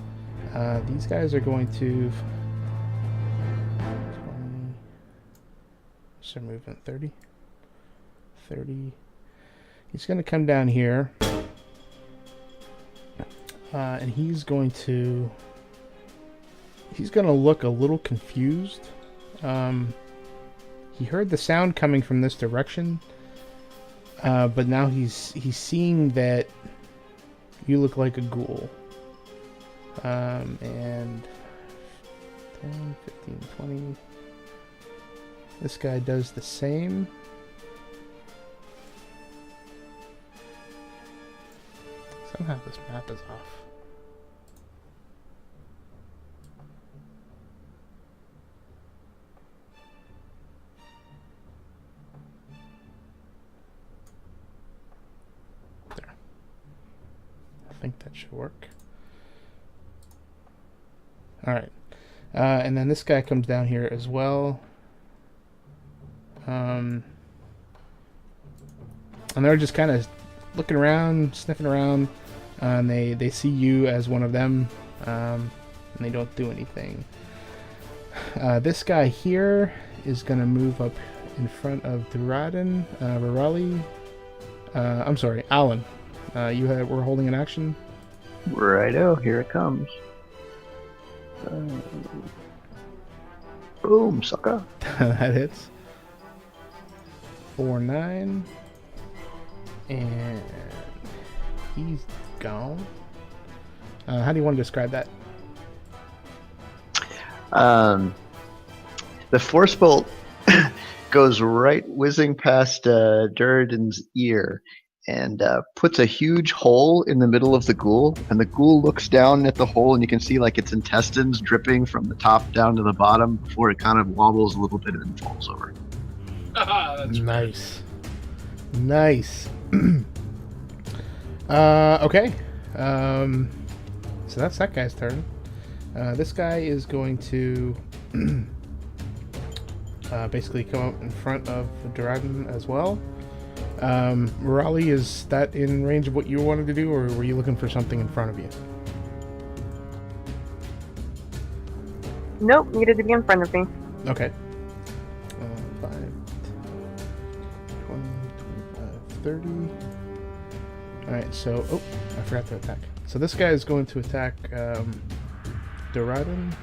these guys are going to... 20... What's their movement? 30? 30... He's going to come down here. And he's going to look a little confused. He heard the sound coming from this direction, but now he's seeing that you look like a ghoul. And 10, 15, 20. This guy does the same. Somehow this map is off. There. I think that should work. Alright. And then this guy comes down here as well. And they're just kind of looking around, sniffing around, and they see you as one of them, and they don't do anything. This guy here is going to move up in front of Duradin, Rirali. I'm sorry, Ahlen. We're holding an action. Righto, here it comes. Boom, sucker. That hits. 4-9. And he's gone. How do you want to describe that? The force bolt goes right whizzing past Duradin's ear and puts a huge hole in the middle of the ghoul. And the ghoul looks down at the hole, and you can see like its intestines dripping from the top down to the bottom before it kind of wobbles a little bit and then falls over. That's nice. Nice. Okay. So that's that guy's turn. This guy is going to basically come up in front of Duradin as well. Rirali, is that in range of what you wanted to do, or were you looking for something in front of you? Nope, needed to be in front of me. Okay. 5, 20, 25, 30. Alright, so... Oh, I forgot to attack. So this guy is going to attack Duradin.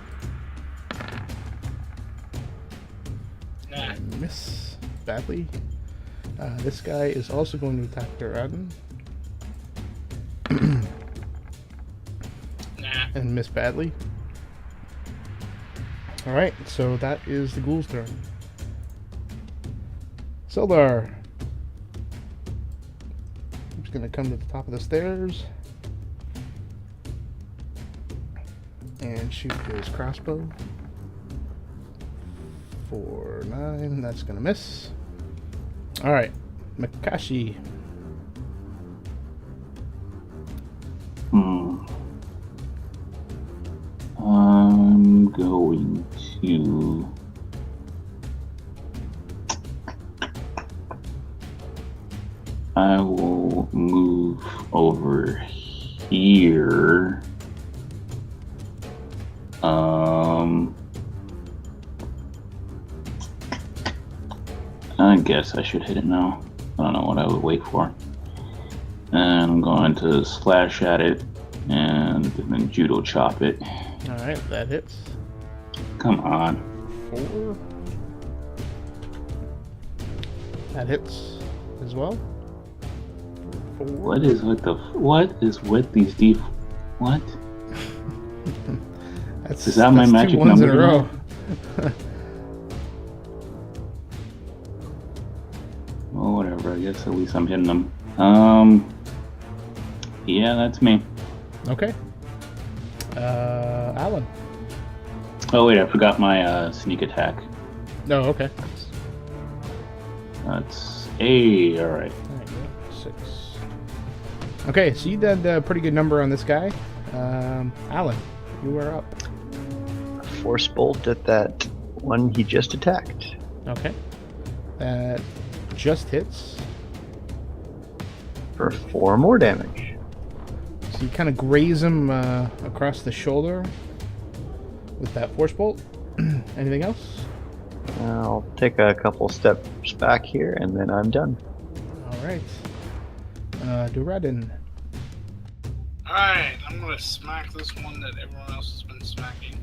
Nah. Miss badly. This guy is also going to attack Duradin. Nah. And miss badly. Alright, so that is the ghoul's turn. Sildar. He's going to come to the top of the stairs and shoot his crossbow. 4-9, that's going to miss. Alright, Mikashi. I'm going to... I will move over here. I guess I should hit it now. I don't know what I would wait for. And I'm going to slash at it and then judo chop it. Alright, that hits. Come on. 4. That hits as well. 4. What is with these deep? What? That's, Is that my magic two ones number? in a row. guess at least I'm hitting them. Yeah, that's me. Okay. Ahlen. Oh wait, I forgot my sneak attack. No, okay. That's A. All right. All right, 6. Okay, so you did a pretty good number on this guy. Ahlen, you are up. Force bolt at that one he just attacked. Okay. That just hits. For 4 more damage. So you kind of graze him across the shoulder with that force bolt. Anything else? I'll take a couple steps back here, and then I'm done. All right. Duradin. Alright, I'm gonna smack this one that everyone else has been smacking.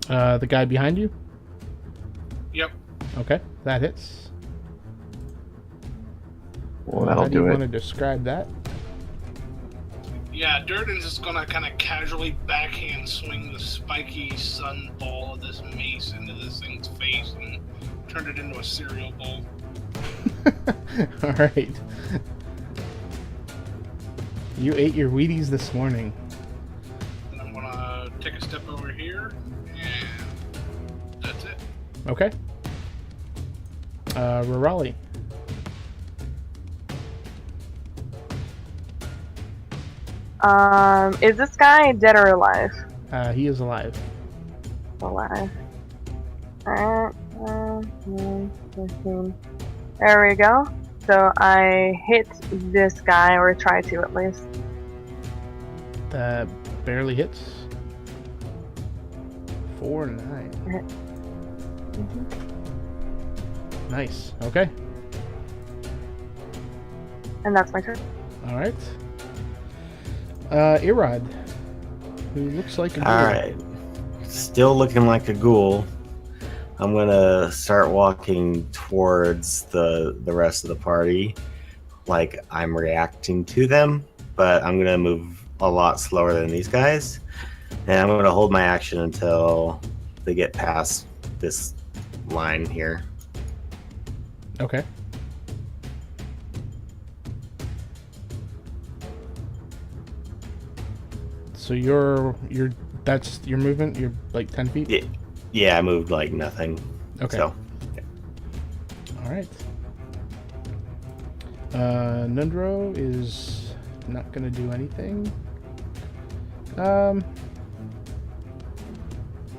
The guy behind you? Yep. Okay, that hits. Well, How that'll do you do want to it. describe that? Yeah, Duradin's just gonna kind of casually backhand swing the spiky sun ball of this mace into this thing's face and turn it into a cereal bowl. All right. You ate your Wheaties this morning. And I'm gonna take a step over here, and that's it. Okay. Rirali. Is this guy dead or alive? He is alive. Alive. Alright. 15. There we go. So I hit this guy, or try to at least. That barely hits. 4, 9. Nice. Okay. And that's my turn. All right. Erod, who looks like a ghoul. Alright. Still looking like a ghoul. I'm gonna start walking towards the rest of the party like I'm reacting to them, but I'm gonna move a lot slower than these guys. And I'm gonna hold my action until they get past this line here. Okay. So that's your movement. You're like 10 feet. Yeah, I moved like nothing. Okay. So, All right. Nundro is not gonna do anything.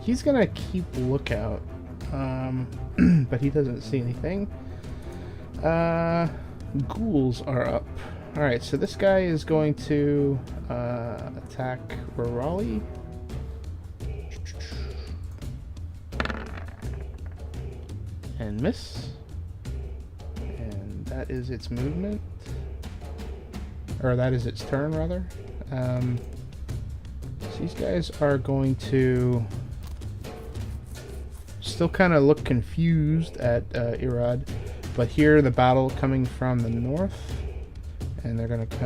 He's gonna keep lookout. But he doesn't see anything. Ghouls are up. Alright, so this guy is going to attack Rirali. And miss. And that is its movement. Or that is its turn, rather. So these guys are going to still kind of look confused at Erod, but hear the battle coming from the north, and they're going to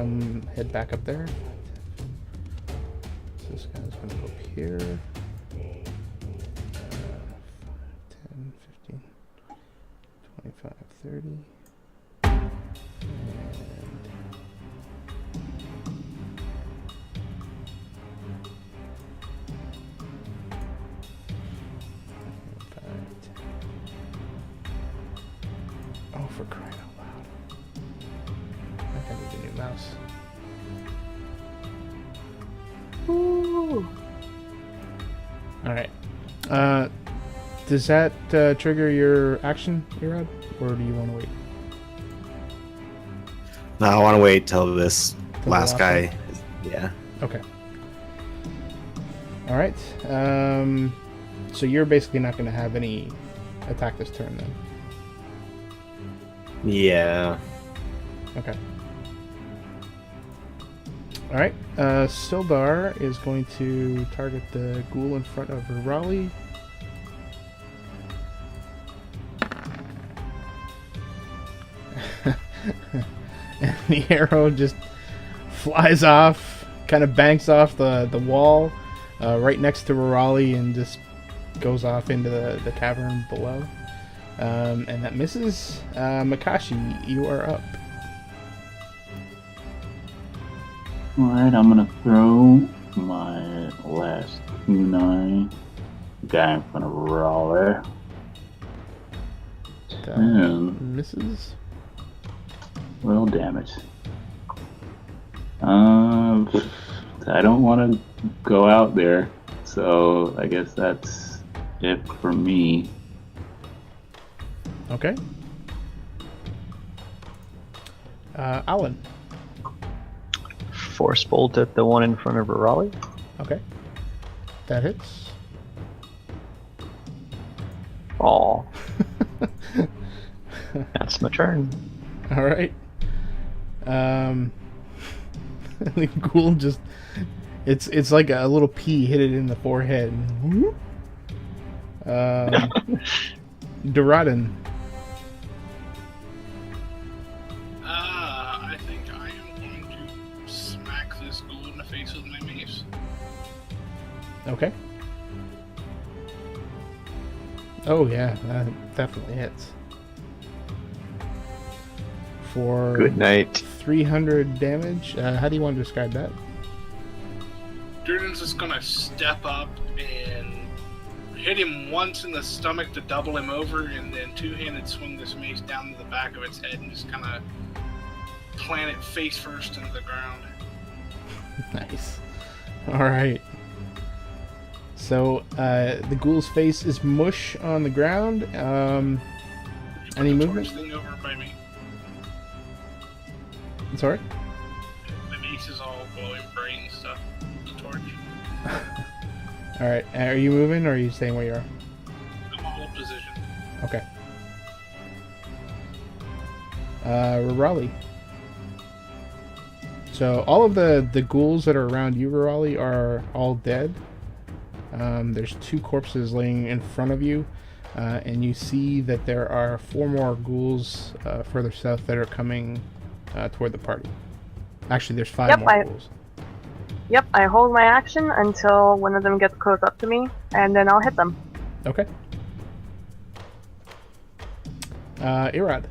head back up there. So this guy's going to go up here. 10, 15, 25, 30. Oh, for crying out loud. I think I need a new mouse. Ooh. Alright. Does that trigger your action, Erod? Or do you want to wait? no, I want to wait till this the last last guy. Yeah. Okay. Alright. So you're basically not going to have any attack this turn then? Yeah. Okay. Alright. Sildar is going to target the ghoul in front of Rirali. And the arrow just flies off, kind of banks off the wall, right next to Rirali and just goes off into the cavern below. And that misses. Mikashi, you are up. Alright, I'm gonna throw my last kunai guy in front of Rawler. That 10. misses. Roll damage. I don't want to go out there, so I guess that's it for me. Okay. Ahlen. Force bolt at the one in front of Rirali. Okay. That hits. Oh, that's my turn. All right. The ghoul just it's like a little pea hit it in the forehead. Duradin. I think I am going to smack this ghoul in the face with my mace. Okay. Oh yeah, that definitely hits. For Good night. 300 damage. How do you want to describe that? Duradin's just gonna step up and hit him once in the stomach to double him over, and then two-handed swing this mace down to the back of its head and just kind of plant it face first into the ground. Nice. All right. So the ghoul's face is mush on the ground. Any movement? Torch thing over by me. Sorry. My mace is all glowing brain stuff. The torch. All right. Are you moving, or are you staying where you are? I'm all position. Okay. Rirali. So all of the ghouls that are around you, Rirali, are all dead. There's 2 corpses laying in front of you, and you see that there are 4 more ghouls further south that are coming toward the party. Actually, there's 5 more ghouls. Yep, I hold my action until one of them gets close up to me, and then I'll hit them. Okay. Erod.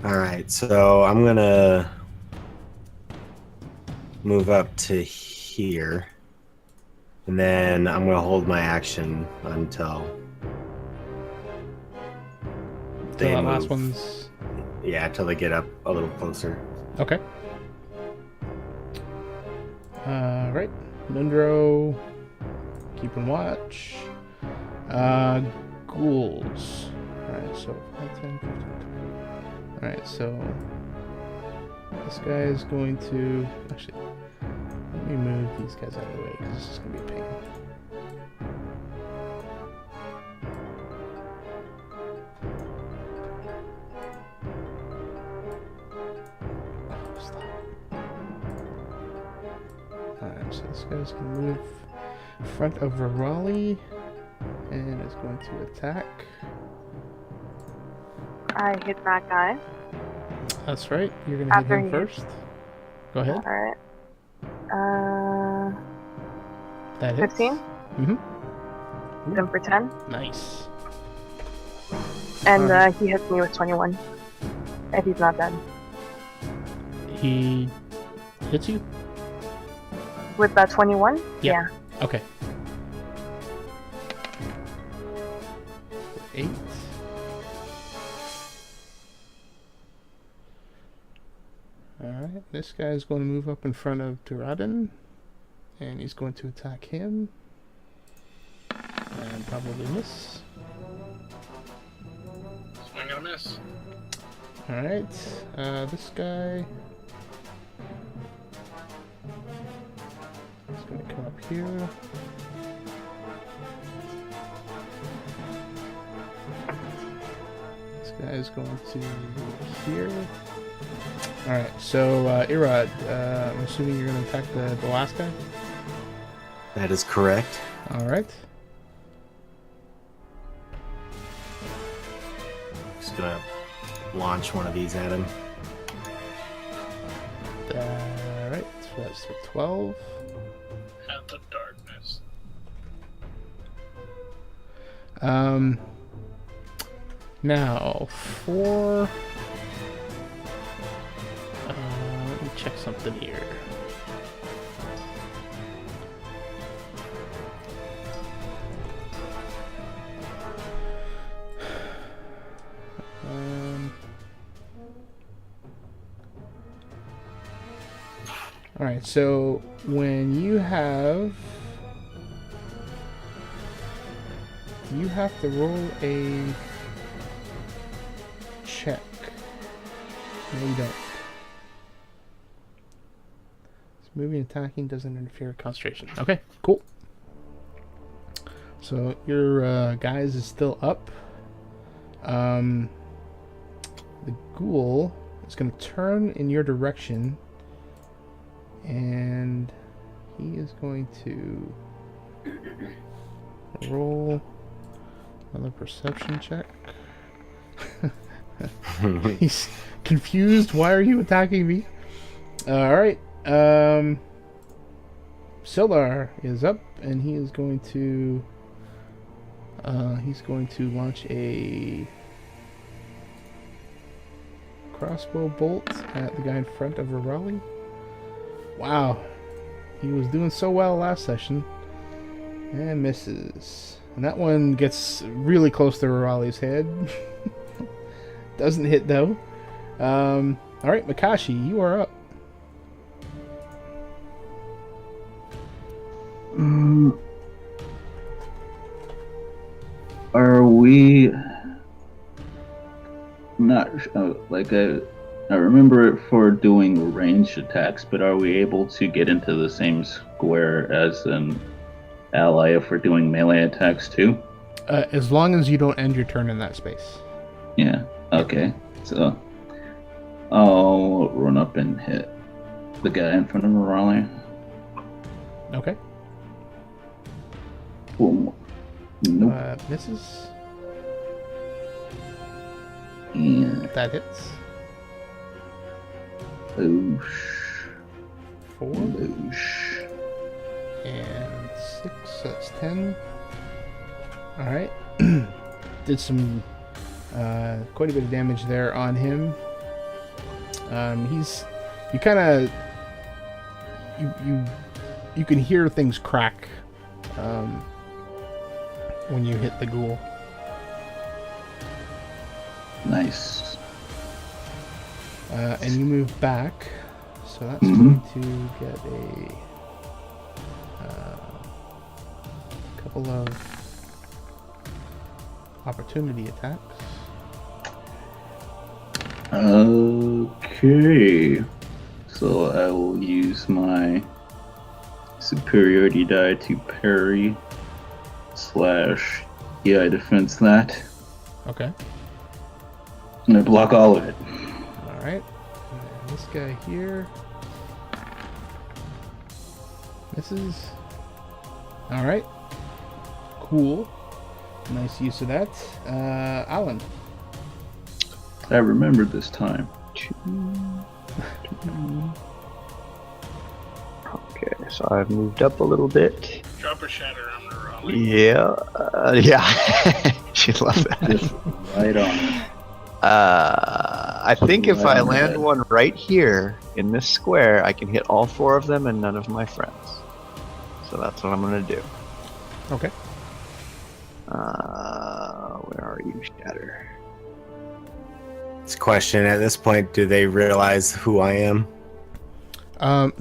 Alright, so I'm gonna move up to here, and then I'm gonna hold my action until they That move. last one's... Yeah, until they get up a little closer. Okay. Right. Nundro. Keeping watch. Ghouls. Alright, so 5, 10, 15, 20. Alright, so this guy is going to... Actually, let me move these guys out of the way, because this is going to be a pain. Oh, stop. Alright, so this guy's going to move in front of Rirali and is going to attack. I hit that guy. That's right, you're going to hit After him he- first. Go ahead. Alright. That hits. 15? Mm-hmm. Then for 10. Nice. And he hits me with 21. If he's not dead. He hits you? With that 21? Yeah. Okay. 8. Alright, this guy's going to move up in front of Duradin. And he's going to attack him. And probably miss. Swing and a miss. Alright, this guy is going to come up here. This guy is going to move here. Alright, so Erod, I'm assuming you're going to attack the last guy? That is correct. Alright. Just gonna launch one of these at him. Alright, So that's for 12. At the darkness. Now for let me check something here. All right, so when you have to roll a check. No, you don't. So moving and attacking doesn't interfere with concentration. Okay, cool. So your guys is still up. The ghoul is going to turn in your direction, and he is going to roll another perception check. He's confused. Why are you attacking me? Alright. Sildar is up, and he is going to launch a crossbow bolt at the guy in front of Rirali. Wow. He was doing so well last session. And misses. And that one gets really close to Rirali's head. Doesn't hit though. Alright, Mikashi, you are up. Are we not I remember it for doing ranged attacks, but are we able to get into the same square as an ally if we're doing melee attacks too? As long as you don't end your turn in that space. Yeah. Okay. So I'll run up and hit the guy in front of Rirali. Okay. Boom. Nope. Misses. And That hits. boosh. 4 Boosh. and 6. So that's 10. All right. Did some quite a bit of damage there on him. You kind of you can hear things crack when you hit the ghoul. Nice. And you move back, so that's going to get a couple of opportunity attacks. Okay. So I will use my superiority die to parry / EI defense that. Okay. And I block all of it. Alright. And this guy here misses. Alright. Cool. Nice use of that. Ahlen. I remembered this time. Okay, so I've moved up a little bit. Drop a shatter on Rirali. Yeah, she'd love that. Just right on it. I think if I land one right here in this square, I can hit all 4 of them and none of my friends. So that's what I'm gonna do. Okay. Where are you, Shatter? It's a question at this point, do they realize who I am?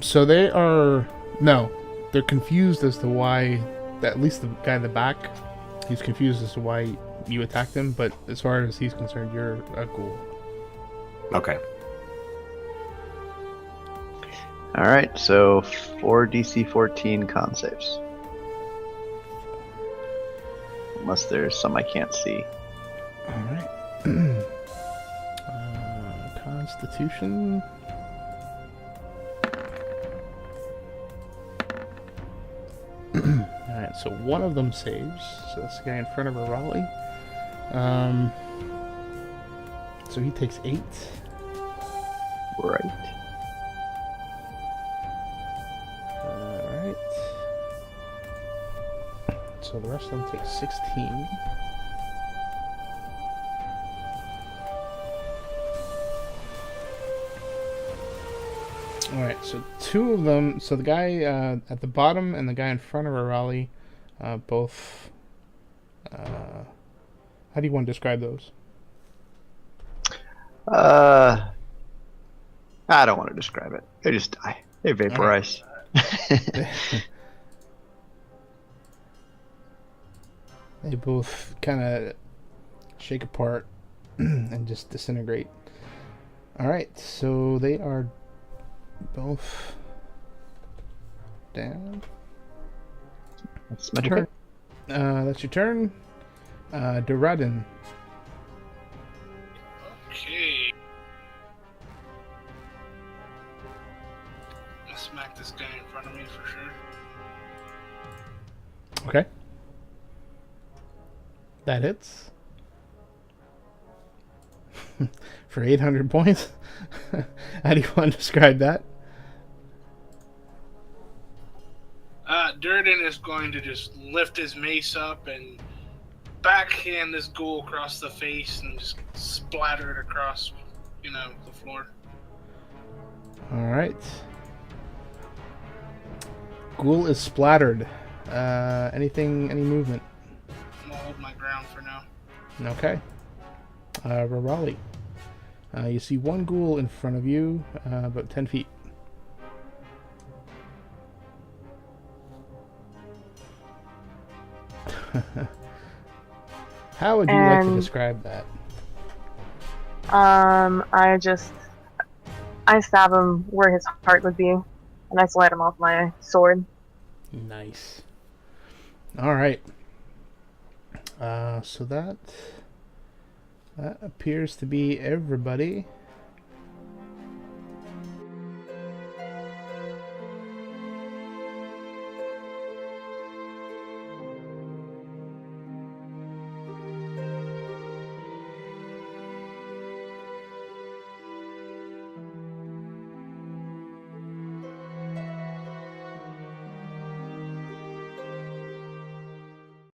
So they are... No. They're confused as to why... At least the guy in the back, he's confused as to why you attacked him, but as far as he's concerned, you're a ghoul. Okay. Alright, so 4 DC 14 con saves. Unless there's some I can't see. Alright. Constitution. Alright, so one of them saves. So that's the guy in front of Rirali. So he takes 8. Right. so the rest of them take 16. Alright, so two of them, so the guy at the bottom and the guy in front of Rirali, both, how do you want to describe those? I don't want to describe it. They just die. They vaporize. They both kind of shake apart and just disintegrate. Alright, so they are both down. That's my turn. That's your turn. Duradin. Okay. I'll smack this guy in front of me for sure. Okay. That hits. For 800 points. How do you want to describe that? Duradin is going to just lift his mace up and backhand this ghoul across the face and just splatter it across, the floor. Alright. Ghoul is splattered. Any movement? I'm gonna hold my ground for now. Okay. Rirali. You see one ghoul in front of you, about 10 feet. How would you like to describe that? I stab him where his heart would be, and I slide him off my sword. Nice. Alright. So that appears to be everybody.